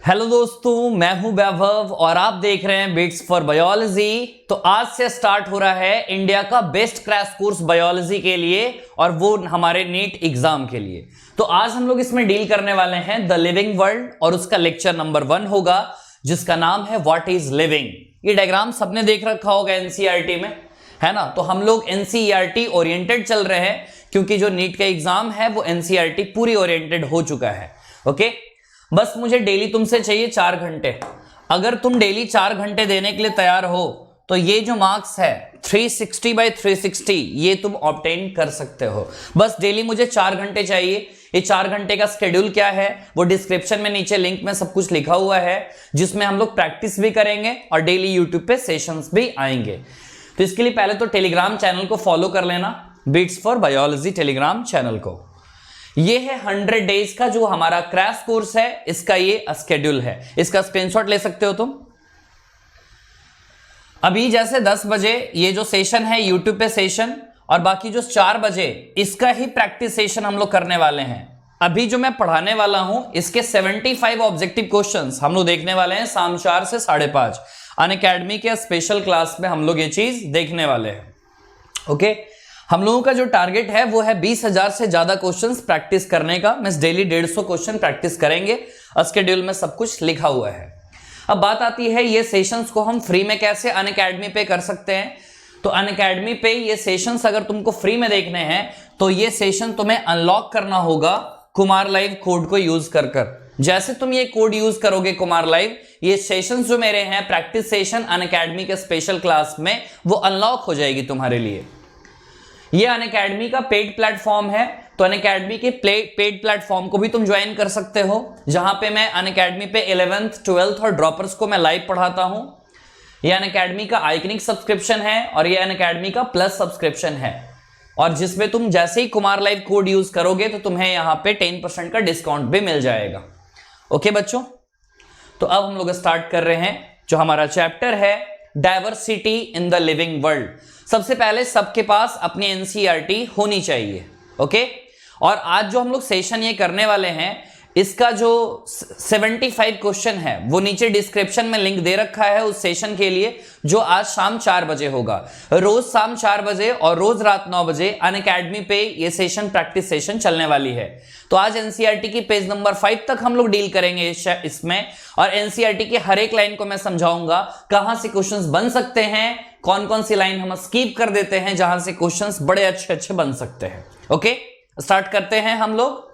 Hello दोस्तों, मैं हूं वैभव और आप देख रहे हैं बिट्स फॉर बायोलॉजी। तो आज से स्टार्ट हो रहा है इंडिया का बेस्ट क्रैश कोर्स बायोलॉजी के लिए और वो हमारे नीट एग्जाम के लिए। तो आज हम लोग इसमें डील करने वाले हैं द लिविंग वर्ल्ड और उसका लेक्चर नंबर 1 होगा जिसका नाम है व्हाट इज लिविंग। ये डायग्राम सबने देख रखा होगा एनसीईआरटी में, है ना। तो हम लोग एनसीईआरटी ओरिएंटेड चल रहे हैं क्योंकि जो नीट का एग्जाम है वो एनसीईआरटी पूरी ओरिएंटेड हो चुका है। ओके, बस मुझे डेली तुमसे चाहिए 4 घंटे। अगर तुम डेली 4 घंटे देने के लिए तैयार हो तो ये जो मार्क्स है 360/360 ये तुम ऑब्टेन कर सकते हो। बस डेली मुझे 4 घंटे चाहिए। ये 4 घंटे का शेड्यूल क्या है वो डिस्क्रिप्शन में नीचे लिंक में सब कुछ लिखा हुआ है, जिसमें हम लोग प्रैक्टिस भी करेंगे और डेली यूट्यूब पे सेशंस भी आएंगे। तो इसके लिए पहले तो टेलीग्राम चैनल को फॉलो कर लेना, bits for biology Telegram channel को। ये है 100 डेज का जो हमारा क्रैश कोर्स है, इसका ये शेड्यूल है। इसका स्क्रीनशॉट ले सकते हो तुम। अभी जैसे 10 बजे ये जो सेशन है यूट्यूब पे सेशन, और बाकी जो 4 बजे इसका ही प्रैक्टिस सेशन हम लोग करने वाले हैं। अभी जो मैं पढ़ाने वाला हूं इसके 75 ऑब्जेक्टिव क्वेश्चंस हम लोग देखने वाले हैं शाम 4 से 5:30 अनअकैडमी के स्पेशल क्लास में हम लोग ये चीज देखने वाले हैं। ओके, हम लोगों का जो टारगेट है वो है 20,000 से ज्यादा क्वेश्चंस प्रैक्टिस करने का। मैं डेली 150 क्वेश्चन प्रैक्टिस करेंगे। शेड्यूल में सब कुछ लिखा हुआ है। अब बात आती है ये सेशंस को हम फ्री में कैसे अनअकैडमी पे कर सकते हैं। तो अनअकैडमी पे ये सेशंस अगर तुमको फ्री में देखने हैं तो ये सेशन तुम्हें अनलॉक करना होगा कुमार लाइव कोड को यूज कर। जैसे तुम ये कोड यूज करोगे कुमार लाइव, ये सेशंस जो मेरे हैं प्रैक्टिस सेशन अनअकैडमी के स्पेशल क्लास में वो अनलॉक हो जाएगी तुम्हारे लिए। ये अनअकैडमी का पेड प्लेटफॉर्म है, तो अनअकैडमी के पेड प्लेटफॉर्म को भी तुम ज्वाइन कर सकते हो, जहां पे मैं अनअकैडमी पे 11th 12th और ड्रॉपर्स को मैं लाइव पढ़ाता हूं। ये अनअकैडमी का आइकनिक सब्सक्रिप्शन है और ये अनअकैडमी का प्लस सब्सक्रिप्शन है, और जिसमें तुम जैसे ही कुमार लाइव कोड यूज करोगे तो तुम्हें यहां पे 10% का डिस्काउंट भी मिल जाएगा। ओके बच्चों, तो अब हम लोग स्टार्ट कर रहे हैं जो हमारा चैप्टर है diversity in the living world. सबसे पहले सबके पास अपनी एनसीईआरटी होनी चाहिए। ओके, और आज जो हम लोग सेशन ये करने वाले हैं इसका जो 75 क्वेश्चन है वो नीचे डिस्क्रिप्शन में लिंक दे रखा है उस सेशन के लिए, जो आज शाम 4 बजे होगा। रोज शाम 4 बजे और रोज रात 9 बजे अनअकैडमी पे ये सेशन प्रैक्टिस सेशन चलने वाली है। तो आज एनसीईआरटी की पेज नंबर 5 तक हम लोग डील करेंगे इसमें, और एनसीईआरटी की हर एक लाइन को मैं समझाऊंगा कहां से क्वेश्चंस बन सकते हैं, कौन कौन सी लाइन हम स्किप कर देते हैं जहां से क्वेश्चंस बड़े अच्छे बन सकते हैं। ओके, स्टार्ट करते हैं हम लोग।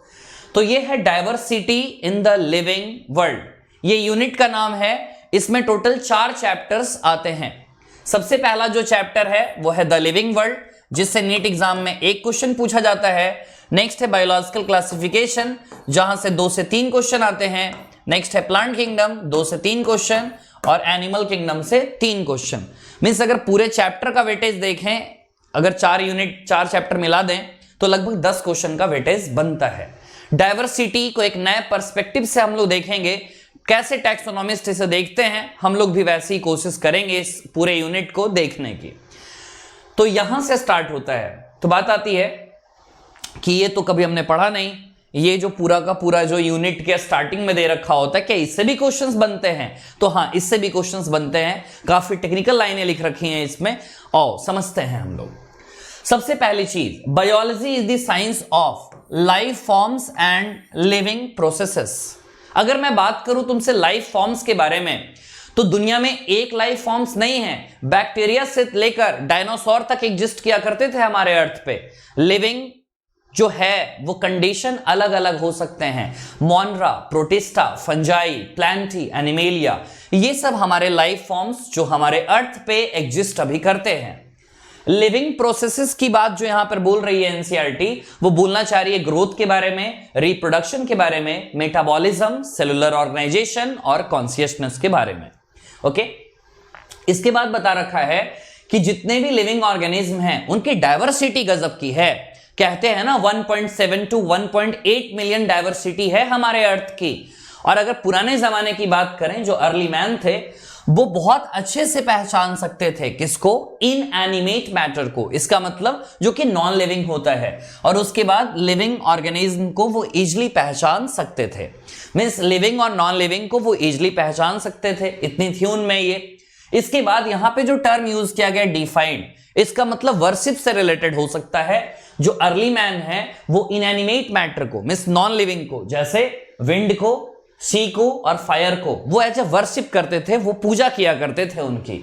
तो ये है diversity in the living world, ये यूनिट का नाम है। इसमें टोटल 4 चैप्टर्स आते हैं। सबसे पहला जो चैप्टर है वो है द लिविंग वर्ल्ड, जिससे नीट एग्जाम में 1 क्वेश्चन पूछा जाता है। नेक्स्ट है बायोलॉजिकल क्लासिफिकेशन, जहां से 2 से 3 क्वेश्चन आते हैं। नेक्स्ट है प्लांट किंगडम, 2 से 3 क्वेश्चन, और एनिमल किंगडम से 3 क्वेश्चन। मीन्स अगर पूरे चैप्टर का वेटेज देखें, अगर 4 चैप्टर मिला दें तो लगभग 10 क्वेश्चन का वेटेज बनता है। डायवर्सिटी को एक नए पर्सपेक्टिव से हम लोग देखेंगे, कैसे टैक्सोनॉमिस्ट इसे देखते हैं, हम लोग भी वैसे ही कोशिश करेंगे इस पूरे यूनिट को देखने की। तो यहां से स्टार्ट होता है। तो बात आती है कि ये तो कभी हमने पढ़ा नहीं, ये जो पूरा का पूरा जो यूनिट के स्टार्टिंग में दे रखा होता है, क्या इससे भी क्वेश्चंस बनते हैं? तो हाँ, इससे भी क्वेश्चंस बनते हैं। काफी टेक्निकल लाइनें लिख रखी हैं इसमें, और समझते हैं हम लोग। सबसे पहली चीज, biology is the science of life forms and living processes. अगर मैं बात करूं तुमसे लाइफ फॉर्म्स के बारे में, तो दुनिया में एक लाइफ फॉर्म्स नहीं है। बैक्टीरिया से लेकर डायनासोर तक एग्जिस्ट किया करते थे हमारे अर्थ पे। लिविंग जो है वो कंडीशन अलग अलग हो सकते हैं। मोनरा, प्रोटिस्टा, फंजाई, प्लांटी, एनिमेलिया, ये सब हमारे लाइफ फॉर्म्स जो हमारे अर्थ पे एग्जिस्ट अभी करते हैं। लिविंग प्रोसेसेस की बात जो यहां पर बोल रही है एनसीईआरटी, वो बोलना चाह रही है ग्रोथ के बारे में, रिप्रोडक्शन के बारे में, मेटाबॉलिज्म, सेलुलर ऑर्गेनाइजेशन और कॉन्शियसनेस के बारे में। ओके, इसके बाद बता रखा है कि जितने भी लिविंग ऑर्गेनिज्म हैं उनकी डायवर्सिटी गजब की है। कहते हैं ना 1.7 to 1.8 मिलियन डायवर्सिटी है हमारे अर्थ की, और अगर पुराने जमाने की बात करें, जो अर्ली मैन थे वो बहुत अच्छे से पहचान सकते थे किसको, इनएनिमेट मैटर को, इसका मतलब जो कि नॉन लिविंग होता है, और उसके बाद लिविंग ऑर्गेनिज्म को वो इजीली पहचान सकते थे। मींस लिविंग और नॉन लिविंग को वो इजीली पहचान सकते थे, इतनी थी उनमें ये। इसके बाद यहां पे जो टर्म यूज किया गया डिफाइंड, इसका मतलब वर्शिप से रिलेटेड हो सकता है। जो अर्ली मैन है वो इनएनिमेट मैटर को, मींस नॉन लिविंग को, जैसे विंड को, सी को और फायर को वो एज ए वर्शिप करते थे, वो पूजा किया करते थे उनकी।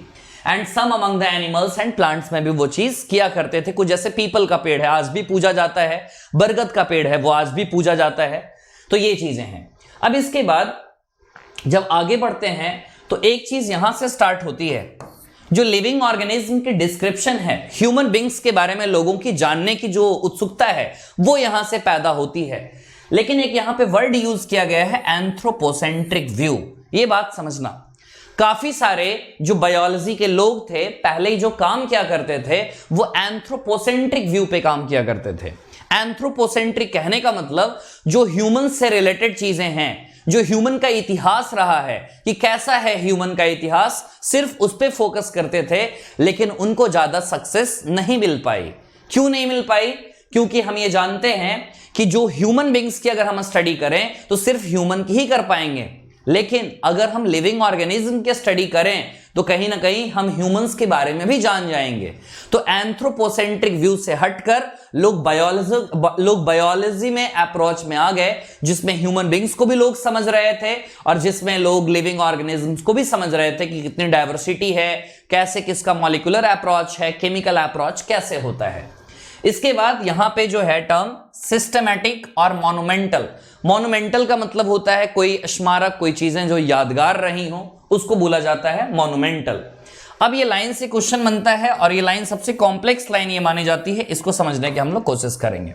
And some among the animals and plants में भी वो चीज किया करते थे। कुछ जैसे पीपल का पेड़ है आज भी पूजा जाता है, बरगद का पेड़ है वो आज भी पूजा जाता है। तो ये चीजें हैं। अब इसके बाद जब आगे बढ़ते हैं तो एक चीज यहां से स्टार्ट होती है, जो लिविंग ऑर्गेनिज्म की डिस्क्रिप्शन है, ह्यूमन बींग्स के बारे में लोगों की जानने की जो उत्सुकता है वो यहां से पैदा होती है। लेकिन एक यहां पे वर्ड यूज किया गया है एंथ्रोपोसेंट्रिक व्यू। ये बात समझना, काफी सारे जो बायोलॉजी के लोग थे पहले ही जो काम किया करते थे वो एंथ्रोपोसेंट्रिक व्यू पे काम किया करते थे। एंथ्रोपोसेंट्रिक कहने का मतलब जो ह्यूमन से रिलेटेड चीजें हैं, जो ह्यूमन का इतिहास रहा है कि कैसा है ह्यूमन का इतिहास, सिर्फ उस पे फोकस करते थे। लेकिन उनको ज्यादा सक्सेस नहीं मिल पाई। क्यों नहीं मिल पाई? क्योंकि हम ये जानते हैं कि जो ह्यूमन बींग्स की अगर हम स्टडी करें तो सिर्फ ह्यूमन की ही कर पाएंगे, लेकिन अगर हम लिविंग ऑर्गेनिज्म की स्टडी करें तो कहीं ना कहीं हम ह्यूमंस के बारे में भी जान जाएंगे। तो एंथ्रोपोसेंट्रिक व्यू से हटकर लोग बायोलॉजी में अप्रोच में आ गए, जिसमें ह्यूमन बींग्स को भी लोग समझ रहे थे और जिसमें लोग लिविंग ऑर्गेनिजम्स को भी समझ रहे थे कि कितनी डाइवर्सिटी है, कैसे किसका मॉलिक्यूलर अप्रोच है, केमिकल अप्रोच कैसे होता है। इसके बाद यहां पे जो है टर्म सिस्टमैटिक और मॉन्यूमेंटल। मॉन्यूमेंटल का मतलब होता है कोई स्मारक, कोई चीजें जो यादगार रही हो, उसको बोला जाता है मॉन्यूमेंटल। अब ये लाइन से क्वेश्चन बनता है और ये लाइन सबसे कॉम्प्लेक्स लाइन ये मानी जाती है, इसको समझने की हम लोग कोशिश करेंगे।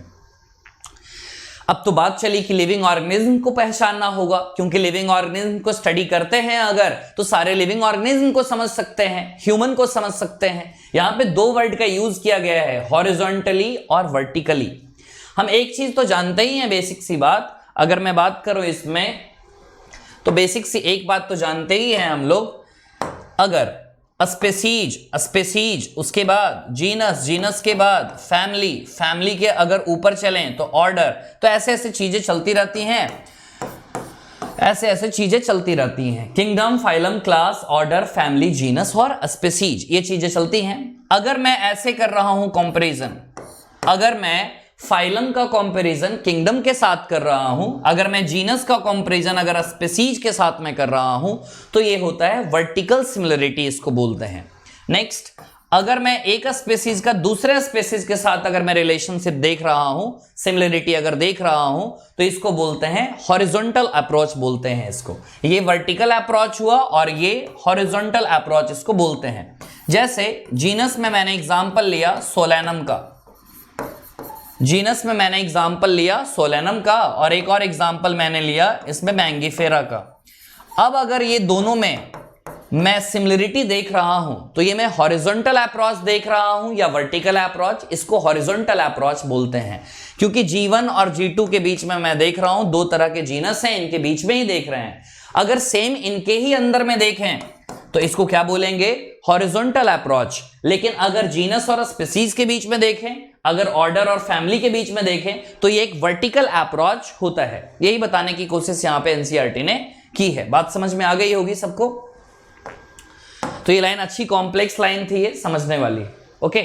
अब तो बात चली कि लिविंग ऑर्गेनिज्म को पहचानना होगा, क्योंकि लिविंग ऑर्गेनिज्म को स्टडी करते हैं अगर तो सारे लिविंग ऑर्गेनिज्म को समझ सकते हैं, ह्यूमन को समझ सकते हैं। यहां पे दो वर्ड का यूज किया गया है, हॉरिजॉन्टली और वर्टिकली। हम एक चीज तो जानते ही हैं, बेसिक सी बात, अगर मैं बात करूं इसमें तो बेसिक सी एक बात तो जानते ही हैं हम लोग, अगर स्पेसीज उसके बाद जीनस के बाद फैमिली के अगर ऊपर चलें तो ऑर्डर, तो ऐसे ऐसे चीजें चलती रहती हैं, kingdom, phylum, class, order, family, genus और स्पेसीज, ये चीजें चलती हैं। अगर मैं ऐसे कर रहा हूं कंपैरिजन, अगर मैं फाइलम का कंपैरिजन किंगडम के साथ कर रहा हूं, अगर मैं जीनस का कंपैरिजन अगर स्पेसीज के साथ में कर रहा हूं, तो ये होता है वर्टिकल सिमिलरिटी, इसको बोलते हैं। नेक्स्ट, अगर मैं एक स्पेसीज का दूसरे स्पेसीज के साथ अगर मैं रिलेशनशिप देख रहा हूं, सिमिलरिटी अगर देख रहा हूं, तो इसको बोलते हैं हॉरिजॉन्टल अप्रोच बोलते हैं इसको। ये वर्टिकल अप्रोच हुआ और ये हॉरिजॉन्टल अप्रोच इसको बोलते हैं। जैसे जीनस में मैंने एग्जांपल लिया सोलेनम का, जीनस में मैंने एग्जाम्पल लिया सोलेनम का, और एक और एग्जाम्पल मैंने लिया इसमें मैंगीफेरा का। अब अगर ये दोनों में मैं सिमिलरिटी देख रहा हूं तो ये मैं हॉरिजॉन्टल अप्रोच देख रहा हूं या वर्टिकल अप्रोच, इसको हॉरिजॉन्टल अप्रोच बोलते हैं। क्योंकि G1 और G2 के बीच में मैं देख रहा हूं, दो तरह के जीनस हैं, इनके बीच में ही देख रहे हैं। अगर सेम इनके ही अंदर में देखें तो इसको क्या बोलेंगे, हॉरिजॉन्टल अप्रोच। लेकिन अगर जीनस और स्पीसीज के बीच में देखें, अगर ऑर्डर और फैमिली के बीच में देखें, तो ये एक वर्टिकल अप्रोच होता है। यही बताने की कोशिश यहां पे एनसीईआरटी ने की है। बात समझ में आ गई होगी सबको। तो ये लाइन अच्छी कॉम्प्लेक्स लाइन थी, ये समझने वाली। ओके,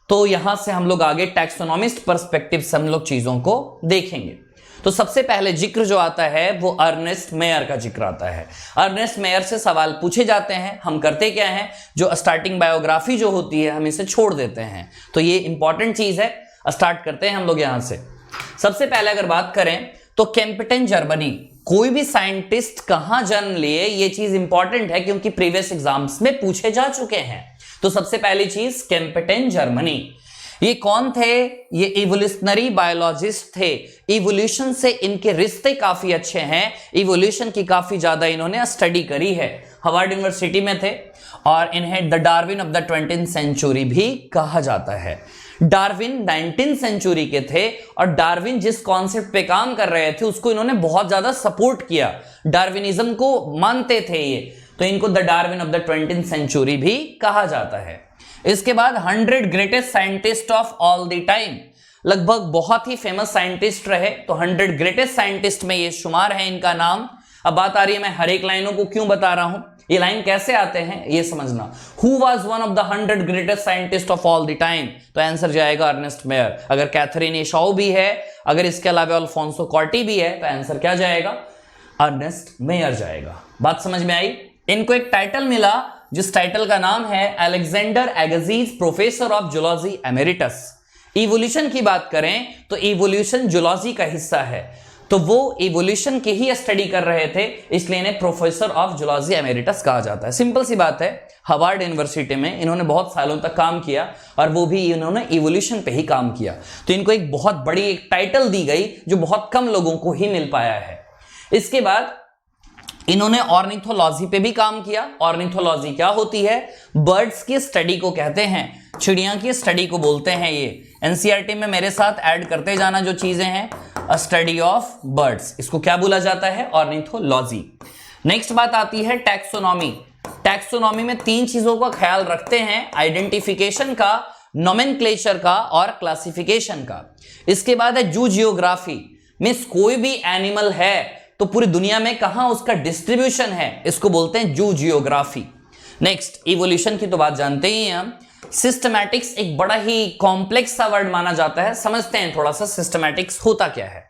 तो यहां से हम लोग आगे टैक्सोनॉमिस्ट पर्सपेक्टिव से हम लोग चीजों को देखेंगे। तो सबसे पहले जिक्र जो आता है वो अर्नेस्ट मेयर का जिक्र आता है। अर्नेस्ट मेयर से सवाल पूछे जाते हैं, हम करते क्या हैं, जो स्टार्टिंग बायोग्राफी जो होती है हम इसे छोड़ देते हैं। तो ये इंपॉर्टेंट चीज है, स्टार्ट करते हैं हम लोग यहां से। सबसे पहले अगर बात करें तो केम्पटन जर्मनी, कोई भी साइंटिस्ट कहां जन्म लिए, ये चीज इंपॉर्टेंट है क्योंकि प्रीवियस एग्जाम्स में पूछे जा चुके हैं। तो सबसे पहली चीज केम्पटन जर्मनी। ये कौन थे, ये इवोल्यूशनरी बायोलॉजिस्ट थे। इवोल्यूशन से इनके रिश्ते काफी अच्छे हैं, इवोल्यूशन की काफी ज्यादा इन्होंने स्टडी करी है। हार्वर्ड यूनिवर्सिटी में थे और इन्हें the Darwin of the 20th century भी कहा जाता है। डार्विन 19th सेंचुरी के थे और डार्विन जिस कॉन्सेप्ट पे काम कर रहे थे उसको इन्होंने बहुत ज्यादा सपोर्ट किया, डार्विनिज्म को मानते थे ये, तो इनको the Darwin of the 20th century भी कहा जाता है। इसके बाद 100 greatest scientist of all the time, लगभग बहुत ही फेमस साइंटिस्ट रहे, तो 100 ग्रेटेस्ट साइंटिस्ट में ये शुमार है इनका नाम। अब बात आ रही है, मैं हर एक लाइनों को क्यों बता रहा हूं, ये लाइन कैसे आते हैं ये समझना। Who was one of the 100 greatest scientist of all the time, तो आंसर जाएगा अर्नेस्ट मेयर। अगर कैथरीन एशाउ भी है, अगर इसके अलावा अल्फोंसो कॉर्टी भी है, तो आंसर क्या जाएगा, अर्नेस्ट मेयर जाएगा। बात समझ में आई। इनको एक टाइटल मिला जिस टाइटल का नाम है Alexander Agassiz professor of zoology emeritus. Evolution की बात करें तो इवोल्यूशन जूलॉजी का हिस्सा है, तो वो इवोल्यूशन की ही स्टडी कर रहे थे, इसलिए इन्हें प्रोफेसर ऑफ जूलॉजी एमेरिटस कहा जाता है। सिंपल सी बात है, हार्वर्ड यूनिवर्सिटी में इन्होंने बहुत सालों तक काम किया और वो भी इन्होंने इवोल्यूशन पे ही काम किया, तो इनको एक बहुत बड़ी एक टाइटल दी गई जो बहुत कम लोगों को ही मिल पाया है। इसके बाद इन्होंने ऑर्निथोलॉजी पे भी काम किया। ऑर्निथोलॉजी क्या होती है, बर्ड्स की स्टडी को कहते हैं, चिड़िया की स्टडी को बोलते हैं। ये एनसीईआरटी में मेरे साथ ऐड करते जाना जो चीजें हैं, अ स्टडी ऑफ बर्ड्स, इसको क्या बोला जाता है, ऑर्निथोलॉजी। नेक्स्ट बात आती है टैक्सोनॉमी। टैक्सोनॉमी में 3 चीजों का ख्याल रखते हैं, आइडेंटिफिकेशन का, नोमेनक्लेचर का और क्लासिफिकेशन का। इसके बाद है जू जियोग्राफी, मींस कोई भी एनिमल है तो पूरी दुनिया में कहां उसका डिस्ट्रीब्यूशन है, इसको बोलते हैं जू जियोग्राफी। नेक्स्ट इवोल्यूशन की तो बात जानते ही हैं हम। सिस्टमैटिक्स एक बड़ा ही कॉम्प्लेक्स सा वर्ड माना जाता है, समझते हैं थोड़ा सा सिस्टमैटिक्स होता क्या है।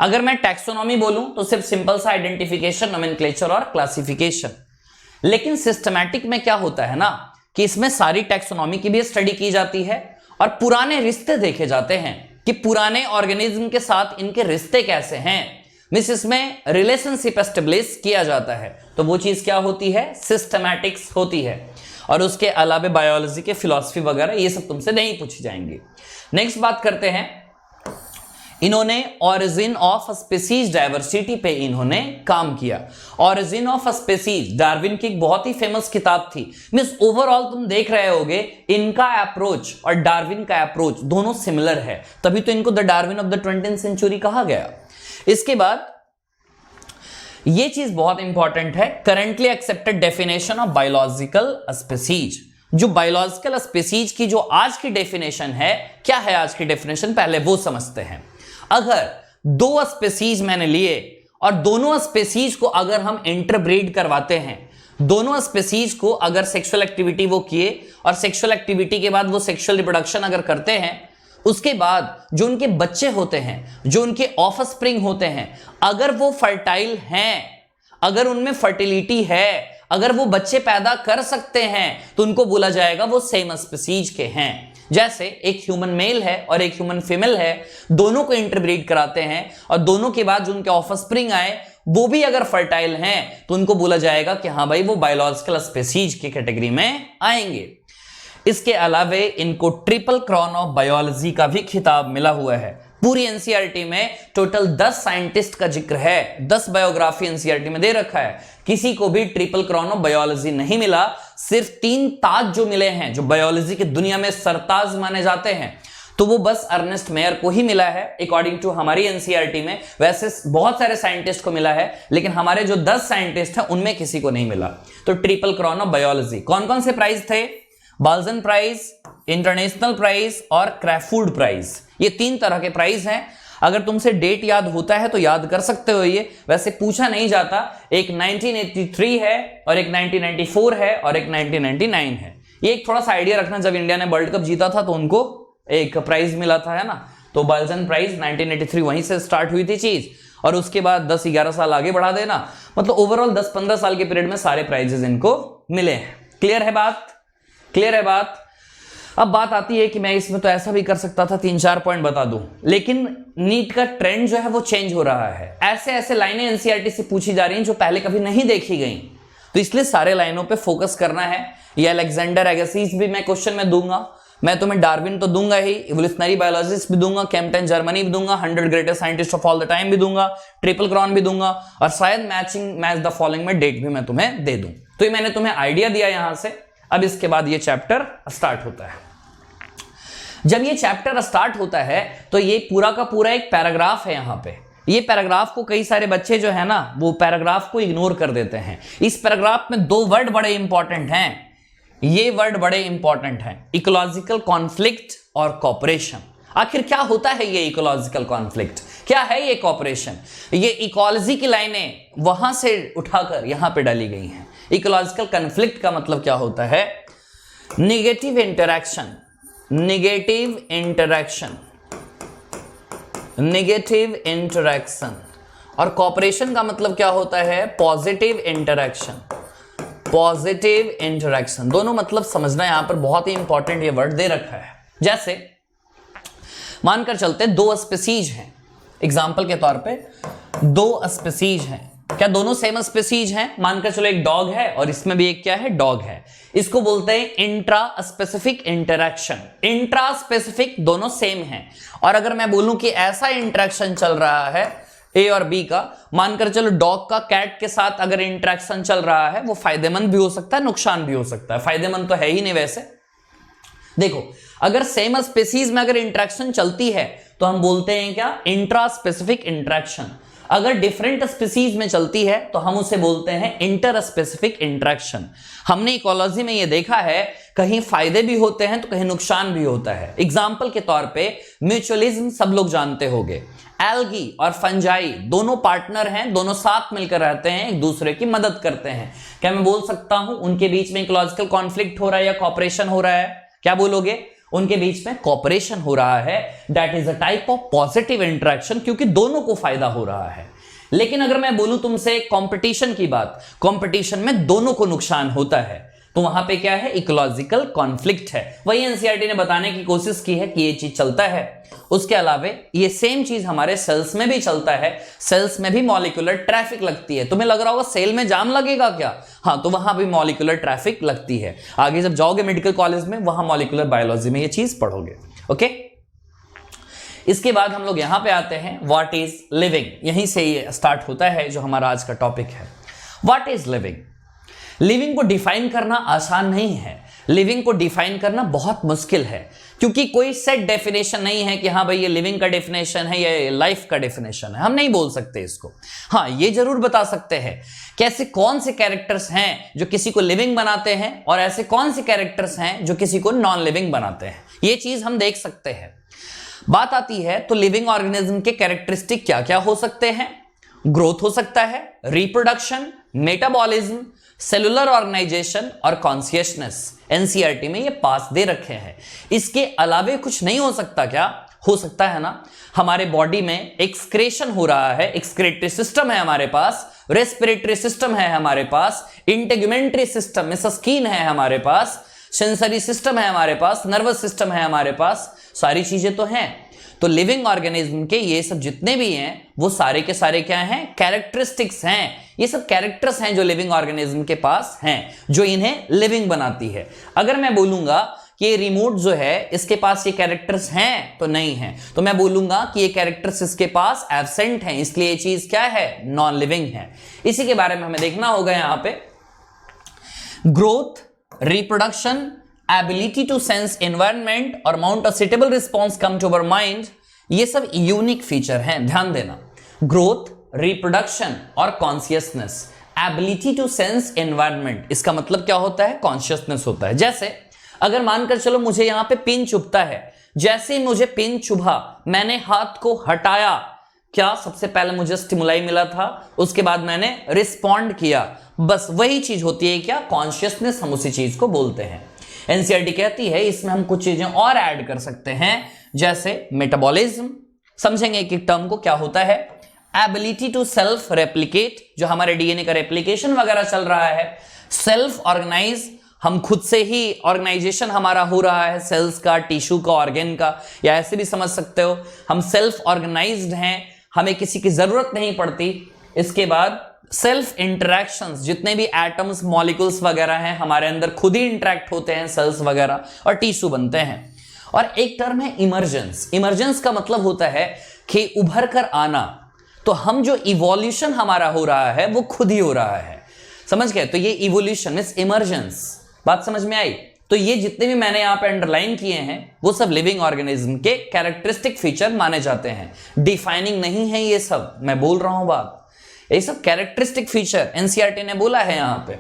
अगर मैं टैक्सोनॉमी बोलूं तो सिर्फ सिंपल सा आइडेंटिफिकेशन, नोमेनक्लेचर और क्लासिफिकेशन, लेकिन सिस्टमैटिक में क्या होता है ना कि इसमें सारी टैक्सोनॉमी की भी स्टडी की जाती है और पुराने रिश्ते देखे जाते हैं कि पुराने ऑर्गेनिज्म के साथ इनके रिश्ते कैसे हैं, मींस इसमें रिलेशनशिप एस्टेब्लिश किया जाता है, तो वो चीज क्या होती है, सिस्टमैटिक्स होती है। और उसके अलावा बायोलॉजी के फिलॉसफी वगैरह ये सब तुमसे नहीं पूछी जाएंगी। नेक्स्ट बात करते हैं, इन्होंने ऑरिजिन ऑफ स्पीसीज डाइवर्सिटी पे इन्होंने काम किया। ऑरिजिन ऑफ स्पीसीज डार्विन की एक बहुत ही फेमस किताब थी। मींस ओवरऑल तुम देख रहे होगे इनका अप्रोच और डार्विन का अप्रोच दोनों सिमिलर है, तभी तो इनको the Darwin of the 20th century कहा गया। इसके बाद ये चीज बहुत इंपॉर्टेंट है, currently accepted definition of biological species. जो बायोलॉजिकल स्पीसीज की जो आज की डेफिनेशन है, क्या है आज की डेफिनेशन, पहले वो समझते हैं। अगर 2 स्पीसीज मैंने लिए और दोनों स्पीसीज को अगर हम इंटरब्रीड करवाते हैं, दोनों स्पीसीज को अगर सेक्सुअल एक्टिविटी वो किए और सेक्सुअल एक्टिविटी के बाद वो सेक्सुअल रिप्रोडक्शन अगर करते हैं, उसके बाद जो उनके बच्चे होते हैं, जो उनके ऑफस्प्रिंग होते हैं, अगर वो फर्टाइल हैं, अगर उनमें फर्टिलिटी है, अगर वो बच्चे पैदा कर सकते हैं, तो उनको बोला जाएगा वो सेम स्पीसीज के हैं। जैसे एक ह्यूमन मेल है और एक ह्यूमन फीमेल है, दोनों को इंटरब्रीड कराते हैं और दोनों के बाद जो उनके ऑफस्प्रिंग आए वो भी अगर फर्टाइल हैं, तो उनको बोला जाएगा कि हाँ भाई वो बायोलॉजिकल स्पीसीज की कैटेगरी में आएंगे। इसके अलावा इनको ट्रिपल क्राउन ऑफ बायोलॉजी का भी खिताब मिला हुआ है। पूरी एनसीईआरटी में टोटल 10 साइंटिस्ट का जिक्र है, 10 बायोग्राफी एनसीईआरटी में दे रखा है। किसी को भी ट्रिपल क्राउन ऑफ बायोलॉजी नहीं मिला, सिर्फ 3 ताज जो मिले हैं, जो बायोलॉजी की दुनिया में सरताज माने जाते हैं, तो वो बस अर्नेस्ट मेयर को ही मिला है अकॉर्डिंग टू हमारी एनसीईआरटी में। वैसे बहुत सारे साइंटिस्ट को मिला है, लेकिन हमारे जो 10 साइंटिस्ट हैं उनमें किसी को नहीं मिला। तो ट्रिपल क्राउन ऑफ बायोलॉजी कौन कौन से प्राइज थे, बाल्जन प्राइज, इंटरनेशनल प्राइज और क्रैफोर्ड प्राइज, ये 3 तरह के प्राइज हैं। अगर तुमसे डेट याद होता है तो याद कर सकते हो, ये वैसे पूछा नहीं जाता। एक 1983 है और एक 1994 है और एक 1999 है। ये एक थोड़ा सा आइडिया रखना, जब इंडिया ने वर्ल्ड कप जीता था तो उनको एक प्राइज मिला था, है ना, तो बाल्जन प्राइज 1983 वहीं से स्टार्ट हुई थी चीज, और उसके बाद 10-11 साल आगे बढ़ा देना, मतलब ओवरऑल 10-15 साल के पीरियड में सारे प्राइजेस इनको मिले हैं। क्लियर है बात, क्लियर है बात। अब बात आती है कि मैं इसमें तो ऐसा भी कर सकता था 3-4 पॉइंट बता दूं, लेकिन नीट का ट्रेंड जो है वो चेंज हो रहा है। ऐसे ऐसे लाइनें एनसीईआरटी से पूछी जा रही हैं जो पहले कभी नहीं देखी गई, तो इसलिए सारे लाइनों पे फोकस करना है। ये अलेक्जेंडर अगेसिज भी मैं क्वेश्चन में दूंगा, मैं तुम्हें डार्विन तो दूंगा ही, इवोल्यूशनरी बायोलॉजिस्ट भी दूंगा, केम्पटन जर्मनी भी दूंगा, 100 greatest scientist of all the time भी दूंगा, ट्रिपल क्राउन भी दूंगा, और शायद मैच द फॉलोइंग में डेट भी मैं तुम्हें दे दूं। तो ये मैंने तुम्हें आइडिया दिया यहां से। अब इसके बाद ये चैप्टर स्टार्ट होता है। जब ये चैप्टर स्टार्ट होता है तो ये पूरा का पूरा एक पैराग्राफ है। यहां पे ये पैराग्राफ को कई सारे बच्चे जो है ना वो पैराग्राफ को इग्नोर कर देते हैं। इस पैराग्राफ में दो वर्ड बड़े इंपॉर्टेंट हैं, ये वर्ड बड़े इंपॉर्टेंट हैं, इकोलॉजिकल कॉन्फ्लिक्ट और कॉपरेशन। आखिर क्या होता है ये इकोलॉजिकल कॉन्फ्लिक्ट, क्या है ये कॉपरेशन? ये इकोलॉजी की लाइनें वहां से उठाकर यहां पे डाली गई हैं। इकोलॉजिकल कॉन्फ्लिक्ट का मतलब क्या होता है? Negative interaction, negative interaction, negative interaction. और कॉपरेशन का मतलब क्या होता है? Positive interaction, positive interaction. दोनों मतलब समझना, यहां पर बहुत ही इंपॉर्टेंट ये वर्ड दे रखा है। जैसे मानकर चलते दो स्पीसीज हैं, एग्जाम्पल के तौर पे दो स्पीसीज हैं। क्या दोनों सेम स्पीसीज हैं? मानकर चलो एक डॉग है और इसमें भी एक क्या है? डॉग है। इसको बोलते हैं intra specific interaction. Intra specific दोनों सेम हैं। और अगर मैं बोलूं कि ऐसा इंटरैक्शन चल रहा है ए और बी का, मानकर चलो डॉग का कैट के साथ अगर इंटरैक्शन चल रहा है, वो फायदेमंद भी हो सकता है, नुकसान भी हो सकता है। फायदेमंद तो है ही नहीं वैसे। देखो, अगर सेम स्पीसीज में अगर इंटरैक्शन चलती है तो हम बोलते हैं क्या? Intra specific interaction. अगर डिफरेंट स्पीसीज में चलती है तो हम उसे बोलते हैं इंटर स्पेसिफिक इंटरैक्शन। हमने इकोलॉजी में ये देखा है, कहीं फायदे भी होते हैं तो कहीं नुकसान भी होता है। एग्जाम्पल के तौर पे म्यूचुअलिज्म सब लोग जानते होंगे। एल्गी और फंजाई दोनों पार्टनर हैं, दोनों साथ मिलकर रहते हैं, एक दूसरे की मदद करते हैं। क्या मैं बोल सकता हूं उनके बीच में इकोलॉजिकल कॉन्फ्लिक्ट हो रहा है या कॉपरेशन हो रहा है? क्या बोलोगे? उनके बीच में कॉपरेशन हो रहा है। That is a type of positive interaction, क्योंकि दोनों को फायदा हो रहा है। लेकिन अगर मैं बोलूं तुमसे कंपटीशन की बात, कंपटीशन में दोनों को नुकसान होता है, तो वहां पे क्या है? इकोलॉजिकल कॉन्फ्लिक्ट है। वही एनसीईआरटी ने बताने की कोशिश की है कि ये चीज चलता है। उसके अलावा ये सेम चीज हमारे सेल्स में भी चलता है। सेल्स में भी मॉलिक्यूलर ट्रैफिक लगती है। तुम्हें लग रहा होगा सेल में जाम लगेगा क्या? हाँ, तो वहां भी मॉलिक्यूलर ट्रैफिक लगती है। आगे जब जाओगे मेडिकल कॉलेज में, वहां मॉलिक्यूलर बायोलॉजी में ये चीज पढ़ोगे। ओके, इसके बाद हम लोग यहां पे आते हैं, व्हाट इज लिविंग। यहीं से ये स्टार्ट होता है जो हमारा आज का टॉपिक है। What is living? लिविंग को डिफाइन करना आसान नहीं है। लिविंग को डिफाइन करना बहुत मुश्किल है, क्योंकि कोई सेट डेफिनेशन नहीं है कि हाँ भाई ये लिविंग का डेफिनेशन है, ये लाइफ का डेफिनेशन है। हम नहीं बोल सकते इसको। हाँ, ये जरूर बता सकते हैं कि ऐसे कौन से कैरेक्टर्स हैं जो किसी को लिविंग बनाते हैं और ऐसे कौन से कैरेक्टर्स हैं जो किसी को नॉन लिविंग बनाते हैं। ये चीज हम देख सकते हैं। बात आती है तो लिविंग ऑर्गेनिज्म के कैरेक्टरिस्टिक क्या क्या हो सकते हैं? ग्रोथ हो सकता है, रिप्रोडक्शन, मेटाबॉलिज्म, सेलुलर ऑर्गेनाइजेशन और कॉन्शियसनेस। एनसीईआरटी में ये पास दे रखे हैं। इसके अलावे कुछ नहीं हो सकता क्या? हो सकता है ना। हमारे बॉडी में एक्सक्रेशन हो रहा है, एक्सक्रेटरी सिस्टम है हमारे पास, रेस्पिरेटरी सिस्टम है हमारे पास, इंटेगुमेंट्री सिस्टम में स्किन है हमारे पास, सेंसरी सिस्टम है हमारे पास, नर्वस सिस्टम है हमारे पास, सारी चीजें तो हैं। तो लिविंग ऑर्गेनिज्म के ये सब जितने भी हैं वो सारे के सारे क्या हैं? कैरेक्टरिस्टिक्स हैं। ये सब कैरेक्टर्स हैं जो लिविंग ऑर्गेनिज्म के पास हैं, जो इन्हें लिविंग बनाती है। अगर मैं बोलूंगा कि ये रिमोट जो है इसके पास ये कैरेक्टर्स हैं तो नहीं है, तो मैं बोलूंगा कि ये कैरेक्टर्स इसके पास एब्सेंट हैं, इसलिए ये चीज क्या है? नॉन लिविंग है। इसी के बारे में हमें देखना होगा यहां पे। Growth, reproduction, ability to sense environment और mount a suitable response come to our mind, ये सब यूनिक फीचर हैं, ध्यान देना। ग्रोथ, रिप्रोडक्शन और consciousness, ability to sense environment, इसका मतलब क्या होता है? कॉन्शियसनेस होता है। जैसे अगर मानकर चलो मुझे यहां पे पिन चुभता है, जैसे ही मुझे पिन चुभा, मैंने हाथ को हटाया, क्या सबसे पहले मुझे स्टिमुलाई मिला था, उसके बाद मैंने रिस्पॉन्ड किया। बस वही चीज होती है क्या? कॉन्शियसनेस, हम उसी चीज को बोलते हैं। एनसीईआरटी कहती है इसमें हम कुछ चीजें और ऐड कर सकते हैं, जैसे मेटाबॉलिज्म, समझेंगे एक एक टर्म को क्या होता है। एबिलिटी टू सेल्फ रेप्लिकेट, जो हमारे डीएनए का रेप्लिकेशन वगैरह चल रहा है। सेल्फ ऑर्गेनाइज, हम खुद से ही ऑर्गेनाइजेशन हमारा हो रहा है, सेल्स का, टिश्यू का, ऑर्गेन का, या ऐसे भी समझ सकते हो हम सेल्फ ऑर्गेनाइज्ड हैं, हमें किसी की जरूरत नहीं पड़ती। इसके बाद सेल्फ इंटरैक्शंस, जितने भी एटम्स, मॉलिक्यूल्स वगैरह हैं हमारे अंदर खुद ही इंटरैक्ट होते हैं, सेल्स वगैरह, और टिश्यू बनते हैं। और एक टर्म है इमर्जेंस। इमर्जेंस का मतलब होता है कि उभर कर आना। तो हम जो इवोल्यूशन हमारा हो रहा है वो खुद ही हो रहा है, समझ गए? तो ये इवोल्यूशन मींस इमर्जेंस। बात समझ में आई? तो ये जितने भी मैंने यहां पे अंडरलाइन किए हैं वो सब लिविंग ऑर्गेनिज्म के कैरेक्टरिस्टिक फीचर माने जाते हैं, डिफाइनिंग नहीं है ये सब, मैं बोल रहा हूं बात, ये सब कैरेक्टरिस्टिक फीचर एनसीईआरटी ने बोला है, यहां पे